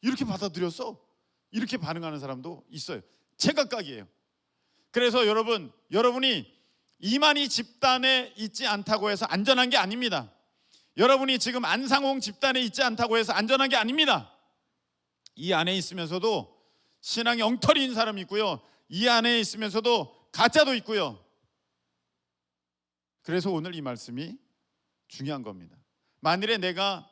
이렇게 받아들였어? 이렇게 반응하는 사람도 있어요. 제각각이에요. 그래서 여러분이 이만희 집단에 있지 않다고 해서 안전한 게 아닙니다. 여러분이 지금 안상홍 집단에 있지 않다고 해서 안전한 게 아닙니다. 이 안에 있으면서도 신앙이 엉터리인 사람이 있고요, 이 안에 있으면서도 가짜도 있고요. 그래서 오늘 이 말씀이 중요한 겁니다. 만일에 내가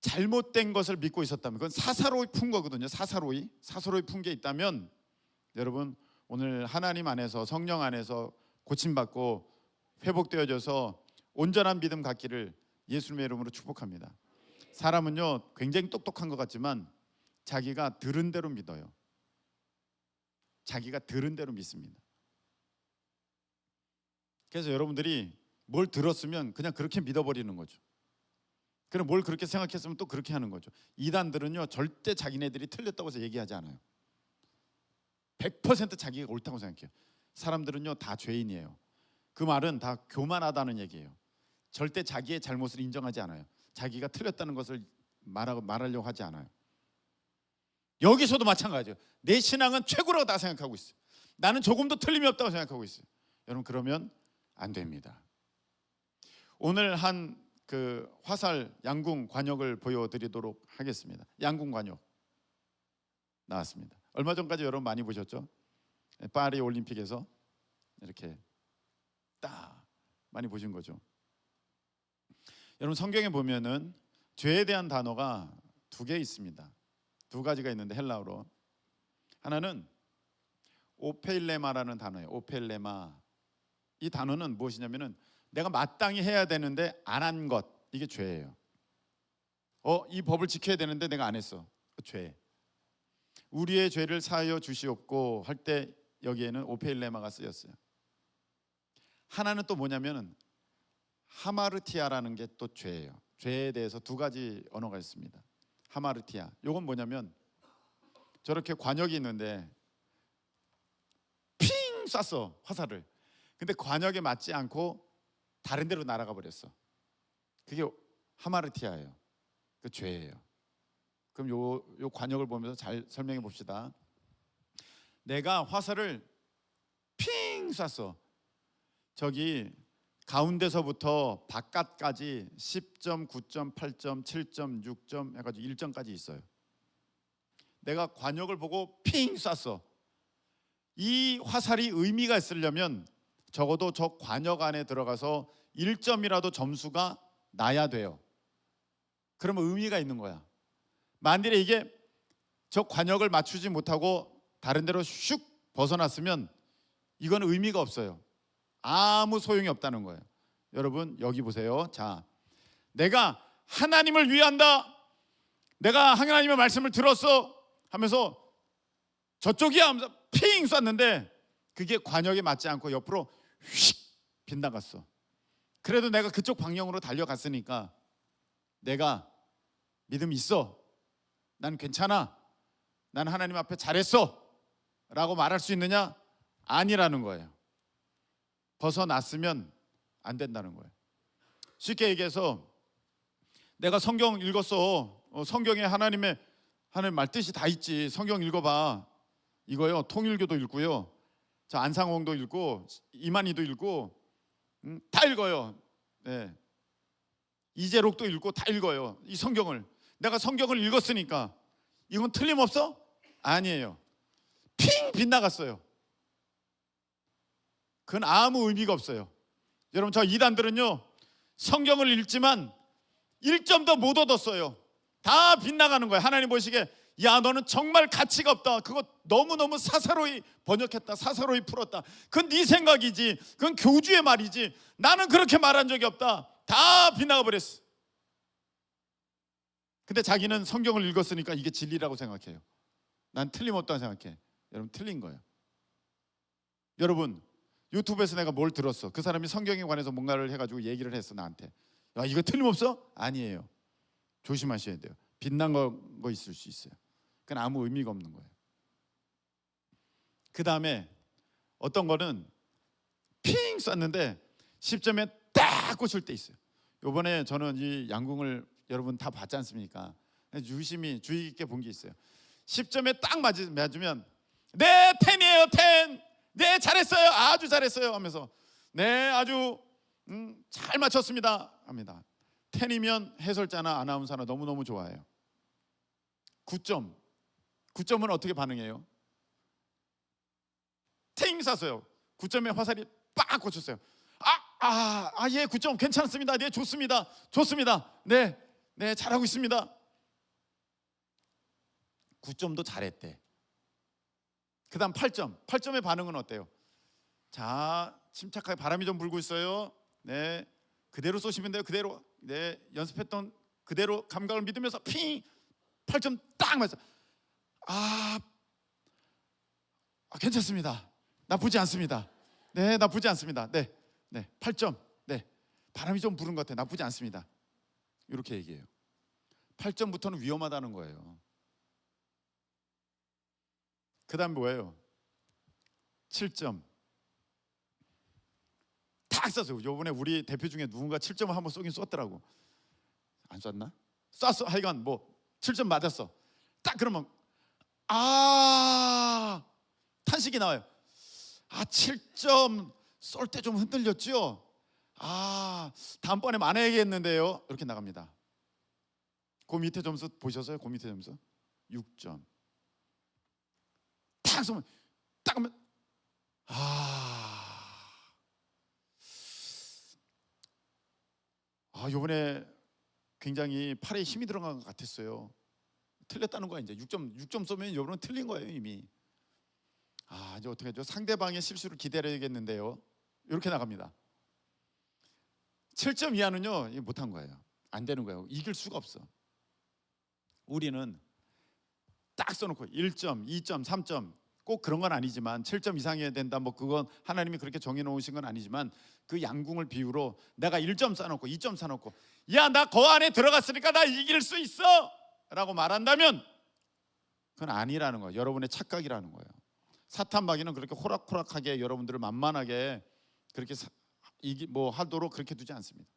잘못된 것을 믿고 있었다면, 그건 사사로이 푼 거거든요. 사사로이 푼 게 있다면, 여러분 오늘 하나님 안에서, 성령 안에서 고침받고 회복되어져서 온전한 믿음 갖기를 예수님의 이름으로 축복합니다. 사람은요 굉장히 똑똑한 것 같지만 자기가 들은 대로 믿어요. 자기가 들은 대로 믿습니다. 그래서 여러분들이 뭘 들었으면 그냥 그렇게 믿어버리는 거죠. 그럼 뭘 그렇게 생각했으면 또 그렇게 하는 거죠. 이단들은요 절대 자기네들이 틀렸다고 해서 얘기하지 않아요. 100% 자기가 옳다고 생각해요. 사람들은요 다 죄인이에요. 그 말은 다 교만하다는 얘기예요. 절대 자기의 잘못을 인정하지 않아요. 자기가 틀렸다는 것을 말하려고 하지 않아요. 여기서도 마찬가지예요. 내 신앙은 최고라고 다 생각하고 있어요. 나는 조금도 틀림이 없다고 생각하고 있어요. 여러분 그러면 안 됩니다. 오늘 한 그 화살 양궁 관역을 보여드리도록 하겠습니다. 양궁 관역 나왔습니다. 얼마 전까지 여러분 많이 보셨죠? 파리 올림픽에서 이렇게 딱 많이 보신 거죠. 여러분 성경에 보면은 죄에 대한 단어가 두 개 있습니다. 두 가지가 있는데 헬라어로 하나는 오페일레마라는 단어예요. 오페일레마. 이 단어는 무엇이냐면은 내가 마땅히 해야 되는데 안 한 것, 이게 죄예요. 이 법을 지켜야 되는데 내가 안 했어. 죄. 우리의 죄를 사하여 주시옵고 할 때 여기에는 오페일레마가 쓰였어요. 하나는 또 뭐냐면은 하마르티아라는 게 또 죄예요. 죄에 대해서 두 가지 언어가 있습니다. 하마르티아. 이건 뭐냐면 저렇게 관역이 있는데 핑 쐈어, 화살을. 근데 관역에 맞지 않고 다른 데로 날아가 버렸어. 그게 하마르티아예요. 그 죄예요. 그럼 요 관역을 보면서 잘 설명해 봅시다. 내가 화살을 핑 쐈어. 저기 가운데서부터 바깥까지 10점, 9점, 8점, 7점, 6점 해가지고 1점까지 있어요. 내가 관역을 보고 핑 쐈어. 이 화살이 의미가 있으려면 적어도 저 관역 안에 들어가서 1점이라도 점수가 나야 돼요. 그러면 의미가 있는 거야. 만일에 이게 저 관역을 맞추지 못하고 다른 데로 슉 벗어났으면 이건 의미가 없어요. 아무 소용이 없다는 거예요. 여러분 여기 보세요. 자, 내가 하나님을 위한다, 내가 하나님의 말씀을 들었어 하면서 저쪽이야 하면서 핑 쐈는데 그게 관역에 맞지 않고 옆으로 휙 빗나갔어. 그래도 내가 그쪽 방향으로 달려갔으니까 내가 믿음이 있어, 난 괜찮아, 난 하나님 앞에 잘했어 라고 말할 수 있느냐? 아니라는 거예요. 벗어났으면 안 된다는 거예요. 쉽게 얘기해서 내가 성경 읽었어. 성경에 하나님 말 뜻이 다 있지. 성경 읽어봐. 이거요. 통일교도 읽고요. 저 안상홍도 읽고 이만희도 읽고 다 읽어요. 네. 이재록도 읽고 다 읽어요. 이 성경을. 내가 성경을 읽었으니까 이건 틀림없어? 아니에요. 핑 빗나갔어요. 그건 아무 의미가 없어요. 여러분, 저 이단들은요, 성경을 읽지만 1점도 못 얻었어요. 다 빗나가는 거예요. 하나님 보시기에 야, 너는 정말 가치가 없다. 그거 너무너무 사사로이 번역했다. 사사로이 풀었다. 그건 네 생각이지. 그건 교주의 말이지. 나는 그렇게 말한 적이 없다. 다 빗나가 버렸어. 근데 자기는 성경을 읽었으니까 이게 진리라고 생각해요. 난 틀림없다고 생각해. 여러분, 틀린 거예요. 여러분, 유튜브에서 내가 뭘 들었어. 그 사람이 성경에 관해서 뭔가를 해가지고 얘기를 했어, 나한테. 야, 이거 틀림없어? 아니에요. 조심하셔야 돼요. 빗난 거 있을 수 있어요. 그건 아무 의미가 없는 거예요. 그 다음에 어떤 거는 핑 쐈는데 10점에 딱 꽂힐 때 있어요. 요번에 저는 이 양궁을 여러분 다 봤지 않습니까? 유심히 주의 깊게 본 게 있어요. 10점에 딱 맞으면 네, 10이에요, 10. 네, 잘했어요, 아주 잘했어요 하면서 네, 아주 잘 맞췄습니다 합니다. 10이면 해설자나 아나운서나 너무너무 좋아해요. 9점. 9점은 어떻게 반응해요? 팅 쐈어요. 9점에 화살이 빡 꽂혔어요. 예, 9점 괜찮습니다. 네, 좋습니다. 네, 잘하고 있습니다. 9점도 잘했대. 그 다음 8점. 8점의 반응은 어때요? 자, 침착하게 바람이 좀 불고 있어요. 네, 그대로 쏘시면 돼요. 그대로. 네, 연습했던 그대로 감각을 믿으면서 핑 8점 딱 맞아. 괜찮습니다. 나쁘지 않습니다. 네, 나쁘지 않습니다. 네, 8점. 네, 바람이 좀 부는 것 같아요. 나쁘지 않습니다. 이렇게 얘기해요. 8점부터는 위험하다는 거예요. 그 다음 뭐예요? 7점. 딱 쐈어요. 요번에 우리 대표 중에 누군가 7점을 한번 쏘긴 쏘더라고. 안 쐈나? 쐈어. 하여간 뭐 7점 맞았어. 딱 그러면 탄식이 나와요. 7점 쏠 때 좀 흔들렸죠? 다음번에 많아야겠는데요. 이렇게 나갑니다. 그 밑에 점수 보셨어요? 그 밑에 점수 6점. 딱 쏘면 딱 하면 요번에 굉장히 팔에 힘이 들어간 것 같았어요. 틀렸다는 거야. 이제 6점 쏘면 여러분 틀린 거예요, 이미. 이제 어떻게 하죠? 상대방의 실수를 기다려야겠는데요. 이렇게 나갑니다. 7점 이하는요, 못한 거예요. 안 되는 거예요. 이길 수가 없어. 우리는 딱 써놓고 1점, 2점, 3점 꼭 그런 건 아니지만 7점 이상이어야 된다. 뭐 그건 하나님이 그렇게 정해놓으신 건 아니지만 그 양궁을 비유로 내가 1점 쏴놓고 2점 쏴놓고 야, 나 거 안에 들어갔으니까 나 이길 수 있어 라고 말한다면 그건 아니라는 거예요. 여러분의 착각이라는 거예요. 사탄 마귀는 그렇게 호락호락하게 여러분들을 만만하게 그렇게 뭐 하도록 그렇게 두지 않습니다.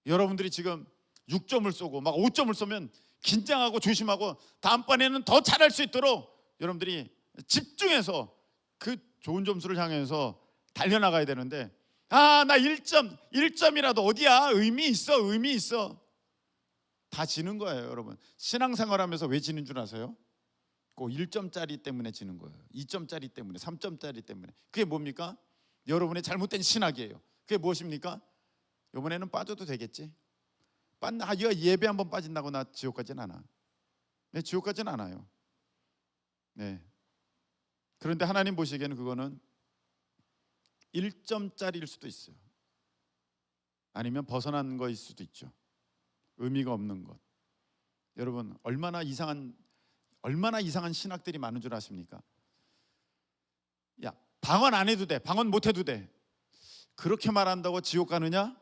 여러분들이 지금 6점을 쏘고 막 5점을 쏘면 긴장하고 조심하고 다음번에는 더 잘할 수 있도록 여러분들이 집중해서 그 좋은 점수를 향해서 달려나가야 되는데 나 1점이라도 어디야? 의미 있어. 다 지는 거예요, 여러분. 신앙생활하면서 왜 지는 줄 아세요? 꼭 1점짜리 때문에 지는 거예요. 2점짜리 때문에, 3점짜리 때문에. 그게 뭡니까? 여러분의 잘못된 신학이에요. 그게 무엇입니까? 이번에는 빠져도 되겠지. 이거 예배 한번 빠진다고 나 지옥 가진 않아. 네, 지옥 가진 않아요. 네. 그런데 하나님 보시기에는 그거는 1점짜리일 수도 있어요. 아니면 벗어난 거일 수도 있죠. 의미가 없는 것. 여러분, 얼마나 이상한 신학들이 많은 줄 아십니까? 야, 방언 안 해도 돼. 방언 못 해도 돼. 그렇게 말한다고 지옥 가느냐?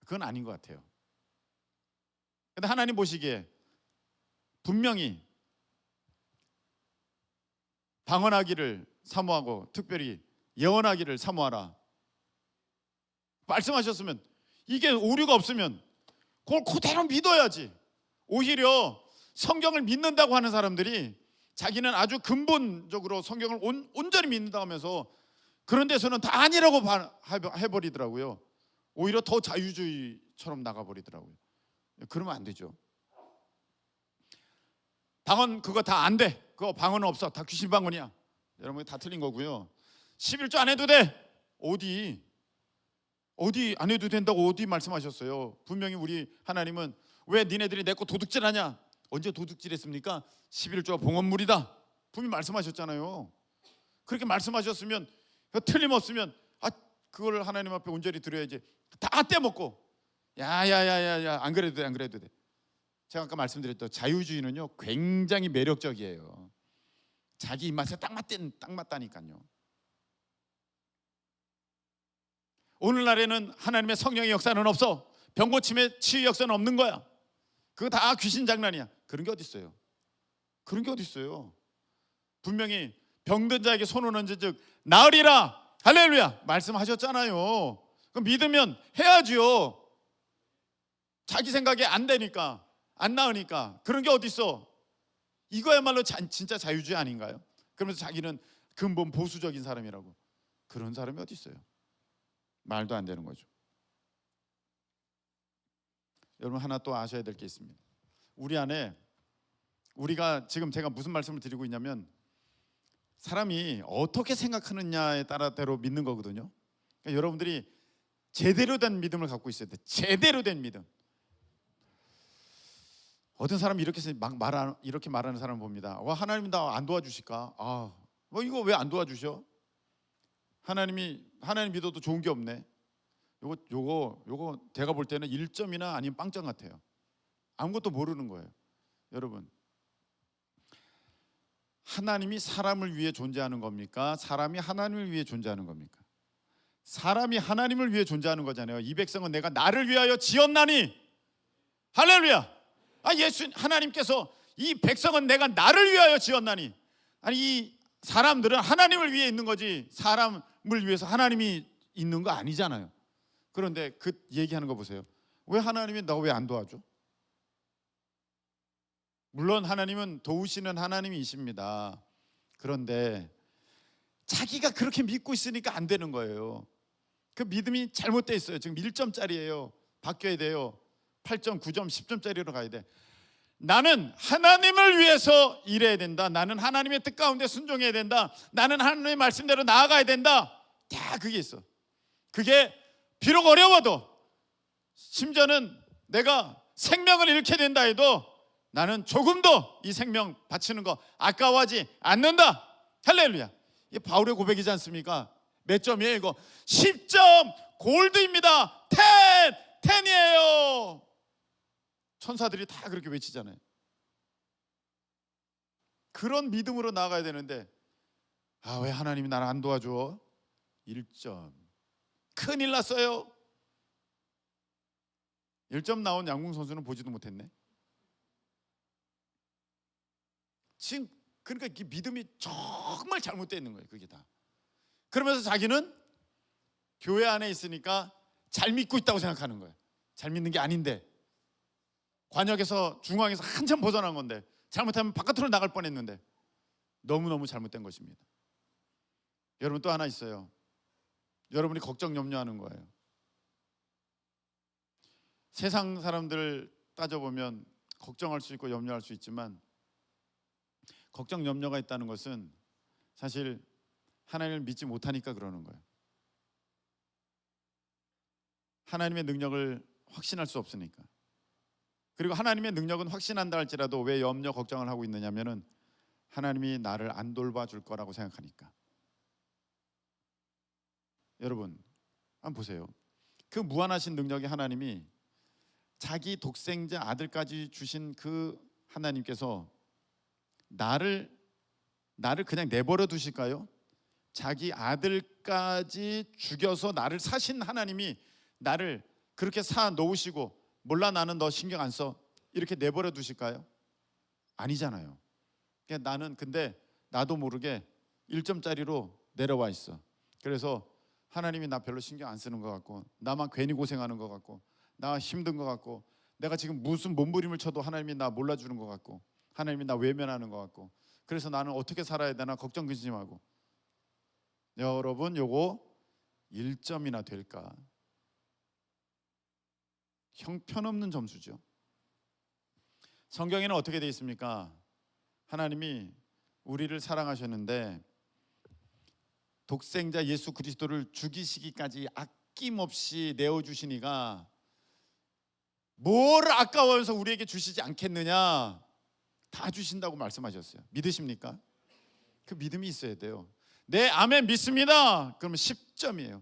그건 아닌 것 같아요. 근데 하나님 보시기에 분명히 방언하기를 사모하고 특별히 예언하기를 사모하라 말씀하셨으면 이게 오류가 없으면 그걸 그대로 믿어야지. 오히려 성경을 믿는다고 하는 사람들이 자기는 아주 근본적으로 성경을 온전히 믿는다고 하면서 그런 데서는 다 아니라고 해버리더라고요. 오히려 더 자유주의처럼 나가버리더라고요. 그러면 안 되죠. 방언 그거 다 안 돼. 그거 방언은 없어. 다 귀신 방언이야. 여러분 다 틀린 거고요. 11조 안 해도 돼. 어디 안 해도 된다고 어디 말씀하셨어요? 분명히 우리 하나님은 왜 니네들이 내 거 도둑질하냐? 언제 도둑질했습니까? 11조가 봉헌물이다. 분명히 말씀하셨잖아요. 그렇게 말씀하셨으면 틀림없으면 그걸 하나님 앞에 온전히 드려야지. 다 떼먹고 야야야야야 안 그래도 돼, 안 그래도 돼. 제가 아까 말씀드렸던 자유주의는요 굉장히 매력적이에요. 자기 입맛에 딱 맞다니까요. 오늘날에는 하나님의 성령의 역사는 없어. 병고침의 치유 역사는 없는 거야. 그거 다 귀신 장난이야. 그런 게 어디 있어요? 그런 게 어디 있어요? 분명히 병든 자에게 손을 얹은즉 나으리라. 할렐루야 말씀하셨잖아요. 그럼 믿으면 해야지요. 자기 생각에 안 되니까, 안 나으니까. 그런 게 어디 있어? 이거야말로 진짜 자유주의 아닌가요? 그러면서 자기는 근본 보수적인 사람이라고. 그런 사람이 어디 있어요? 말도 안 되는 거죠. 여러분 하나 또 아셔야 될 게 있습니다. 우리 안에 우리가 지금 제가 무슨 말씀을 드리고 있냐면 사람이 어떻게 생각하느냐에 따라대로 믿는 거거든요. 그러니까 여러분들이 제대로 된 믿음을 갖고 있어야 돼. 제대로 된 믿음. 어떤 사람이 이렇게 말하는 사람을 봅니다. 와 하나님 나 안 도와주실까? 뭐 이거 왜 안 도와주셔? 하나님 믿어도 좋은 게 없네. 요거 제가 볼 때는 1점이나 아니면 빵점 같아요. 아무것도 모르는 거예요. 여러분 하나님이 사람을 위해 존재하는 겁니까? 사람이 하나님을 위해 존재하는 겁니까? 사람이 하나님을 위해 존재하는 거잖아요. 이 백성은 내가 나를 위하여 지었나니. 할렐루야. 하나님께서 이 백성은 내가 나를 위하여 지었나니. 아니 이 사람들은 하나님을 위해 있는 거지 사람을 위해서 하나님이 있는 거 아니잖아요. 그런데 그 얘기하는 거 보세요. 왜 하나님이 나 왜 안 도와줘? 물론 하나님은 도우시는 하나님이십니다. 그런데 자기가 그렇게 믿고 있으니까 안 되는 거예요. 그 믿음이 잘못되어 있어요. 지금 1점짜리예요. 바뀌어야 돼요. 8점, 9점, 10점짜리로 가야 돼. 나는 하나님을 위해서 일해야 된다. 나는 하나님의 뜻 가운데 순종해야 된다. 나는 하나님의 말씀대로 나아가야 된다. 다 그게 있어. 그게 비록 어려워도 심지어는 내가 생명을 잃게 된다 해도 나는 조금도 이 생명 바치는 거 아까워하지 않는다. 할렐루야. 이게 바울의 고백이지 않습니까? 몇 점이에요 이거? 10점 골드입니다. 10이에요. 천사들이 다 그렇게 외치잖아요. 그런 믿음으로 나아가야 되는데 왜 하나님이 나를 안 도와줘? 1점. 큰일 났어요. 1점 나온 양궁 선수는 보지도 못했네. 지금 그러니까 이 믿음이 정말 잘못되어 있는 거예요. 그게 다. 그러면서 자기는 교회 안에 있으니까 잘 믿고 있다고 생각하는 거예요. 잘 믿는 게 아닌데 관역에서 중앙에서 한참 벗어난 건데 잘못하면 바깥으로 나갈 뻔했는데 너무너무 잘못된 것입니다. 여러분 또 하나 있어요. 여러분이 걱정 염려하는 거예요. 세상 사람들 따져보면 걱정할 수 있고 염려할 수 있지만 걱정 염려가 있다는 것은 사실 하나님을 믿지 못하니까 그러는 거예요. 하나님의 능력을 확신할 수 없으니까. 그리고 하나님의 능력은 확신한다 할지라도 왜 염려 걱정을 하고 있느냐면은 하나님이 나를 안 돌봐줄 거라고 생각하니까. 여러분 한번 보세요. 그 무한하신 능력의 하나님이 자기 독생자 아들까지 주신 그 하나님께서 나를 그냥 내버려 두실까요? 자기 아들까지 죽여서 나를 사신 하나님이 나를 그렇게 사 놓으시고 몰라 나는 너 신경 안 써 이렇게 내버려 두실까요? 아니잖아요. 그러니까 나는 근데 나도 모르게 1점짜리로 내려와 있어. 그래서 하나님이 나 별로 신경 안 쓰는 것 같고 나만 괜히 고생하는 것 같고 나 힘든 것 같고 내가 지금 무슨 몸부림을 쳐도 하나님이 나 몰라주는 것 같고 하나님이 나 외면하는 것 같고 그래서 나는 어떻게 살아야 되나 걱정 근심하고. 여러분 요거 1점이나 될까? 형편없는 점수죠. 성경에는 어떻게 되어 있습니까? 하나님이 우리를 사랑하셨는데 독생자 예수 그리스도를 죽이시기까지 아낌없이 내어주시니가 뭘 아까워서 우리에게 주시지 않겠느냐, 다 주신다고 말씀하셨어요. 믿으십니까? 그 믿음이 있어야 돼요. 네, 아멘, 믿습니다. 그러면 10점이에요.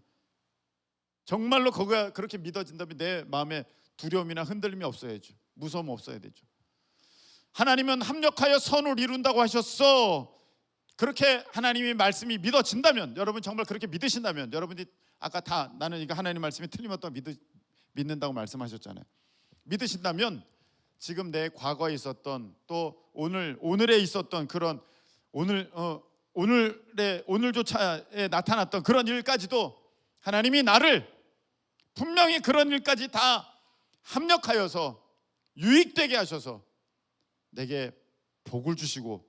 정말로 그거가 그렇게 믿어진다면 내 마음에 두려움이나 흔들림이 없어야죠. 무서움 없어야 되죠. 하나님은 합력하여 선을 이룬다고 하셨어. 그렇게 하나님의 말씀이 믿어진다면, 여러분 정말 그렇게 믿으신다면, 여러분이 아까 다 나는 이거 하나님 말씀이 틀림없다고 믿는다고 말씀하셨잖아요. 믿으신다면 지금 내 과거에 있었던, 또 오늘에 있었던 그런 오늘조차에 나타났던 그런 일까지도 하나님이 나를 분명히 그런 일까지 다 합력하여서 유익되게 하셔서 내게 복을 주시고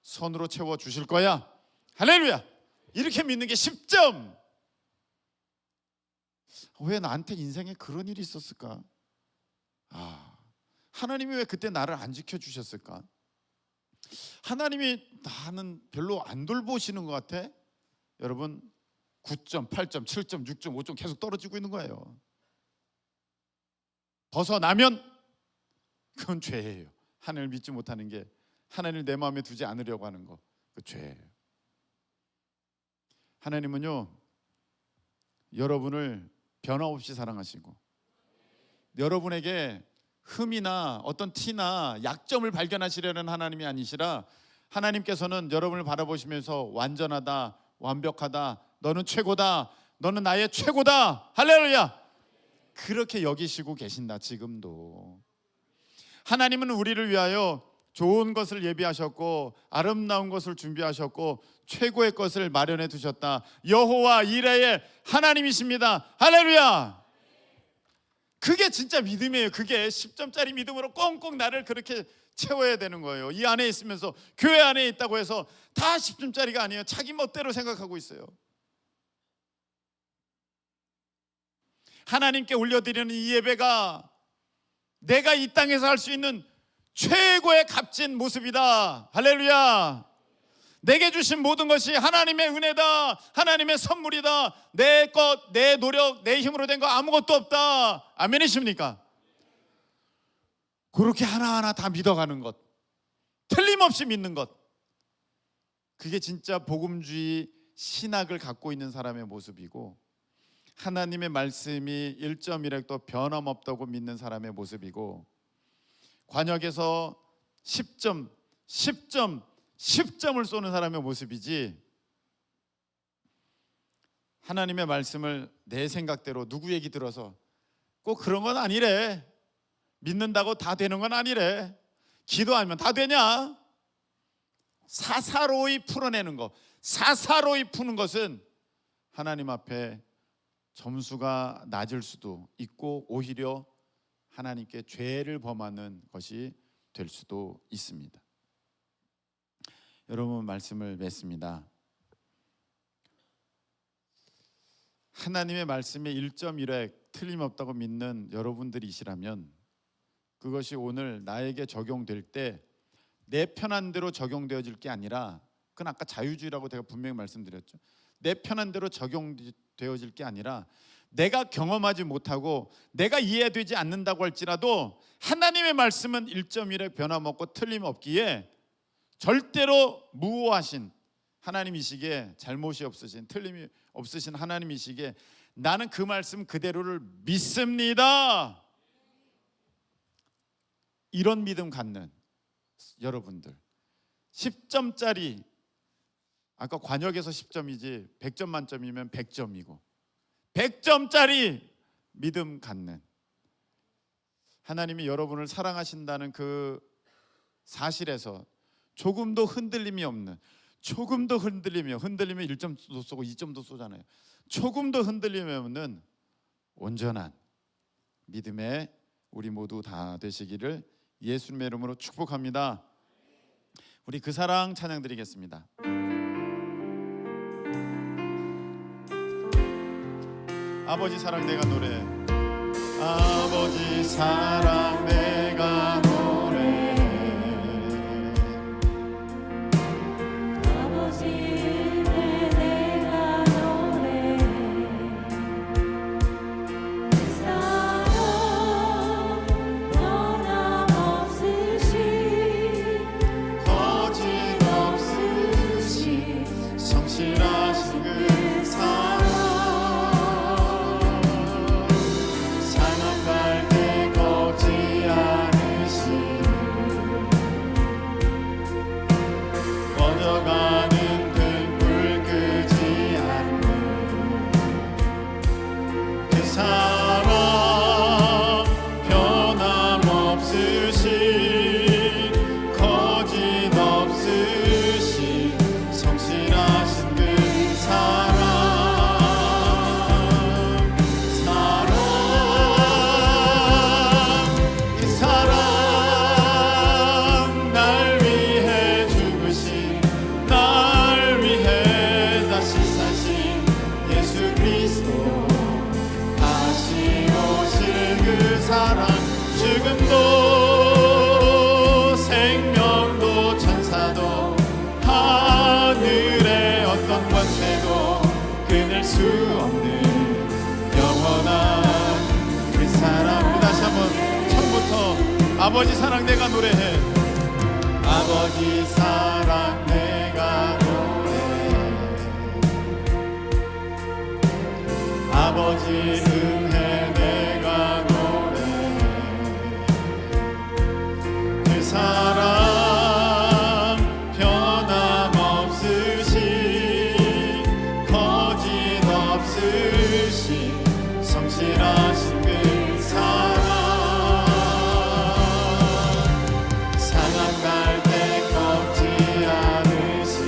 선으로 채워 주실 거야. 할렐루야. 이렇게 믿는 게 10점. 왜 나한테 인생에 그런 일이 있었을까? 하나님이 왜 그때 나를 안 지켜주셨을까? 하나님이 나는 별로 안 돌보시는 것 같아. 여러분 9점, 8점, 7점, 6점, 5점 계속 떨어지고 있는 거예요. 벗어나면 그건 죄예요. 하나님을 믿지 못하는 게, 하나님을 내 마음에 두지 않으려고 하는 거, 그 죄예요. 하나님은요, 여러분을 변함없이 사랑하시고 여러분에게 흠이나 어떤 티나 약점을 발견하시려는 하나님이 아니시라, 하나님께서는 여러분을 바라보시면서 완전하다, 완벽하다, 너는 최고다, 너는 나의 최고다, 할렐루야, 그렇게 여기시고 계신다. 지금도 하나님은 우리를 위하여 좋은 것을 예비하셨고 아름다운 것을 준비하셨고 최고의 것을 마련해 두셨다. 여호와 이레의 하나님이십니다. 할렐루야. 그게 진짜 믿음이에요. 그게 10점짜리 믿음으로 꽁꽁 나를 그렇게 채워야 되는 거예요. 이 안에 있으면서, 교회 안에 있다고 해서 다 10점짜리가 아니에요. 자기 멋대로 생각하고 있어요. 하나님께 올려드리는 이 예배가 내가 이 땅에서 할 수 있는 최고의 값진 모습이다. 할렐루야. 내게 주신 모든 것이 하나님의 은혜다, 하나님의 선물이다. 내 것, 내 노력, 내 힘으로 된 거 아무것도 없다. 아멘이십니까? 그렇게 하나하나 다 믿어가는 것, 틀림없이 믿는 것, 그게 진짜 복음주의 신학을 갖고 있는 사람의 모습이고, 하나님의 말씀이 1.1획도 변함없다고 믿는 사람의 모습이고, 관역에서 10점, 10점, 10점을 쏘는 사람의 모습이지, 하나님의 말씀을 내 생각대로 누구 얘기 들어서 꼭 그런 건 아니래, 믿는다고 다 되는 건 아니래, 기도하면 다 되냐, 사사로이 풀어내는 것, 사사로이 푸는 것은 하나님 앞에 점수가 낮을 수도 있고 오히려 하나님께 죄를 범하는 것이 될 수도 있습니다. 여러분, 말씀을 맺습니다. 하나님의 말씀에 1.1획 틀림없다고 믿는 여러분들이시라면 그것이 오늘 나에게 적용될 때 내 편한 대로 적용되어질 게 아니라, 그건 아까 자유주의라고 제가 분명히 말씀드렸죠. 내 편한 대로 적용되어질 게 아니라 내가 경험하지 못하고 내가 이해되지 않는다고 할지라도 하나님의 말씀은 1.1획 변함없고 틀림없기에 절대로 무오하신 하나님이시기에, 잘못이 없으신, 틀림이 없으신 하나님이시기에 나는 그 말씀 그대로를 믿습니다. 이런 믿음 갖는 여러분들, 10점짜리, 아까 관역에서 10점이지 100점 만점이면 100점이고 100점짜리 믿음 갖는, 하나님이 여러분을 사랑하신다는 그 사실에서 조금도 흔들림이 없는, 조금도 흔들리면 1점도 쏘고 2점도 쏘잖아요. 조금도 흔들림이 없는 온전한 믿음의 우리 모두 다 되시기를 예수님의 이름으로 축복합니다. 우리 그 사랑 찬양 드리겠습니다. 아버지 사랑 내가 노래, 아버지 사랑 내가 노래, 사랑 죽음도 생명도 천사도 하늘의 어떤 권세도 끊을 수 없는 영원한 그 사랑. 우리 다시 한번 처음부터 아버지 사랑 내가 노래해. 아버지 사랑 내가 노래해. 아버지 은혜 내가 노래해. 그 사랑 변함없으신 거짓 없으신 성실하신 그 사랑. 상한 때 꺾지 않으신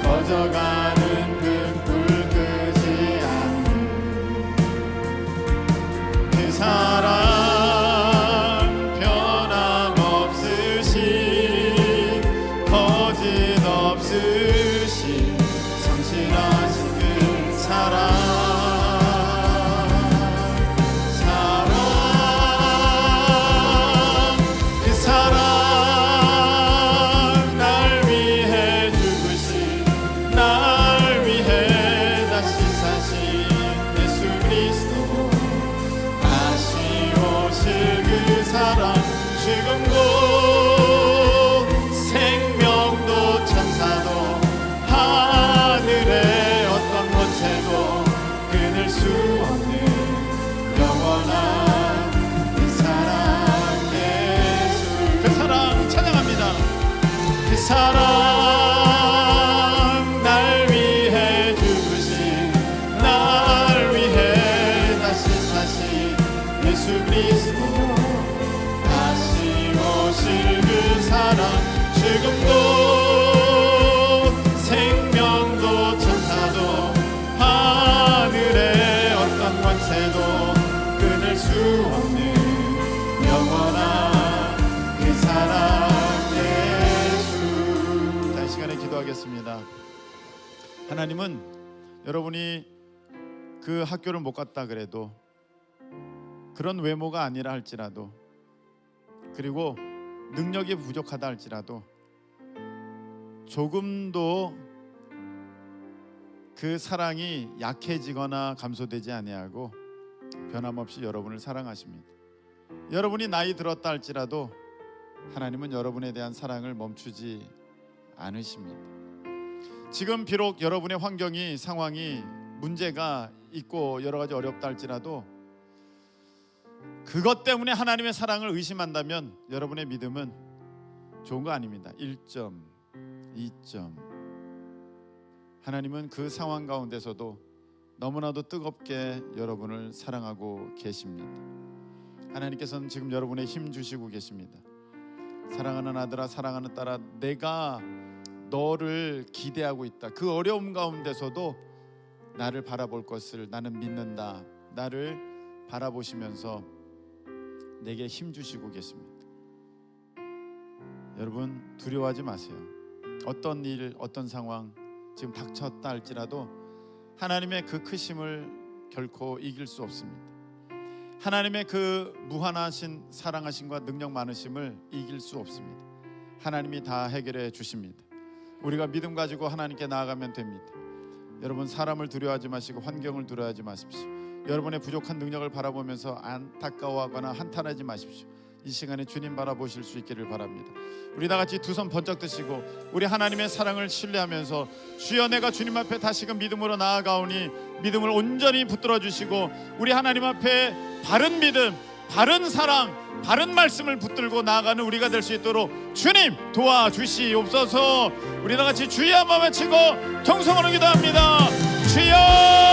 꺼져가는 그 불 끄지 않는 그 사랑 변함없으신 거짓 없으신 성실하신 그 사랑. 사랑 날 위해 죽으신 날 위해 다시 사신 예수 그리스도 다시 오실 그 사랑. 죽음도 생명도 천사도 하늘의 어떤 권세도 끊을 수 없는 영원한 그 사랑. 기도하겠습니다. 하나님은 여러분이 그 학교를 못 갔다 그래도, 그런 외모가 아니라 할지라도, 그리고 능력이 부족하다 할지라도 조금도 그 사랑이 약해지거나 감소되지 아니하고 변함없이 여러분을 사랑하십니다. 여러분이 나이 들었다 할지라도 하나님은 여러분에 대한 사랑을 멈추지 않으십니다. 지금 비록 여러분의 환경이, 상황이 문제가 있고 여러 가지 어렵다 할지라도 그것 때문에 하나님의 사랑을 의심한다면 여러분의 믿음은 좋은 거 아닙니다. 1점, 2점. 하나님은 그 상황 가운데서도 너무나도 뜨겁게 여러분을 사랑하고 계십니다. 하나님께서는 지금 여러분의 힘 주시고 계십니다. 사랑하는 아들아, 사랑하는 딸아, 내가 너를 기대하고 있다. 그 어려움 가운데서도 나를 바라볼 것을 나는 믿는다. 나를 바라보시면서 내게 힘 주시고 계십니다. 여러분 두려워하지 마세요. 어떤 일, 어떤 상황 지금 닥쳤다 할지라도 하나님의 그 크심을 결코 이길 수 없습니다. 하나님의 그 무한하신 사랑하심과 능력 많으심을 이길 수 없습니다. 하나님이 다 해결해 주십니다. 우리가 믿음 가지고 하나님께 나아가면 됩니다. 여러분 사람을 두려워하지 마시고 환경을 두려워하지 마십시오. 여러분의 부족한 능력을 바라보면서 안타까워하거나 한탄하지 마십시오. 이 시간에 주님 바라보실 수 있기를 바랍니다. 우리 다 같이 두 손 번쩍 드시고 우리 하나님의 사랑을 신뢰하면서 주여 내가 주님 앞에 다시금 믿음으로 나아가오니 믿음을 온전히 붙들어 주시고 우리 하나님 앞에 바른 믿음, 바른 사랑, 바른 말씀을 붙들고 나아가는 우리가 될 수 있도록 주님 도와주시옵소서. 우리 다 같이 주여 한번 외치고 통성으로 기도합니다. 주여.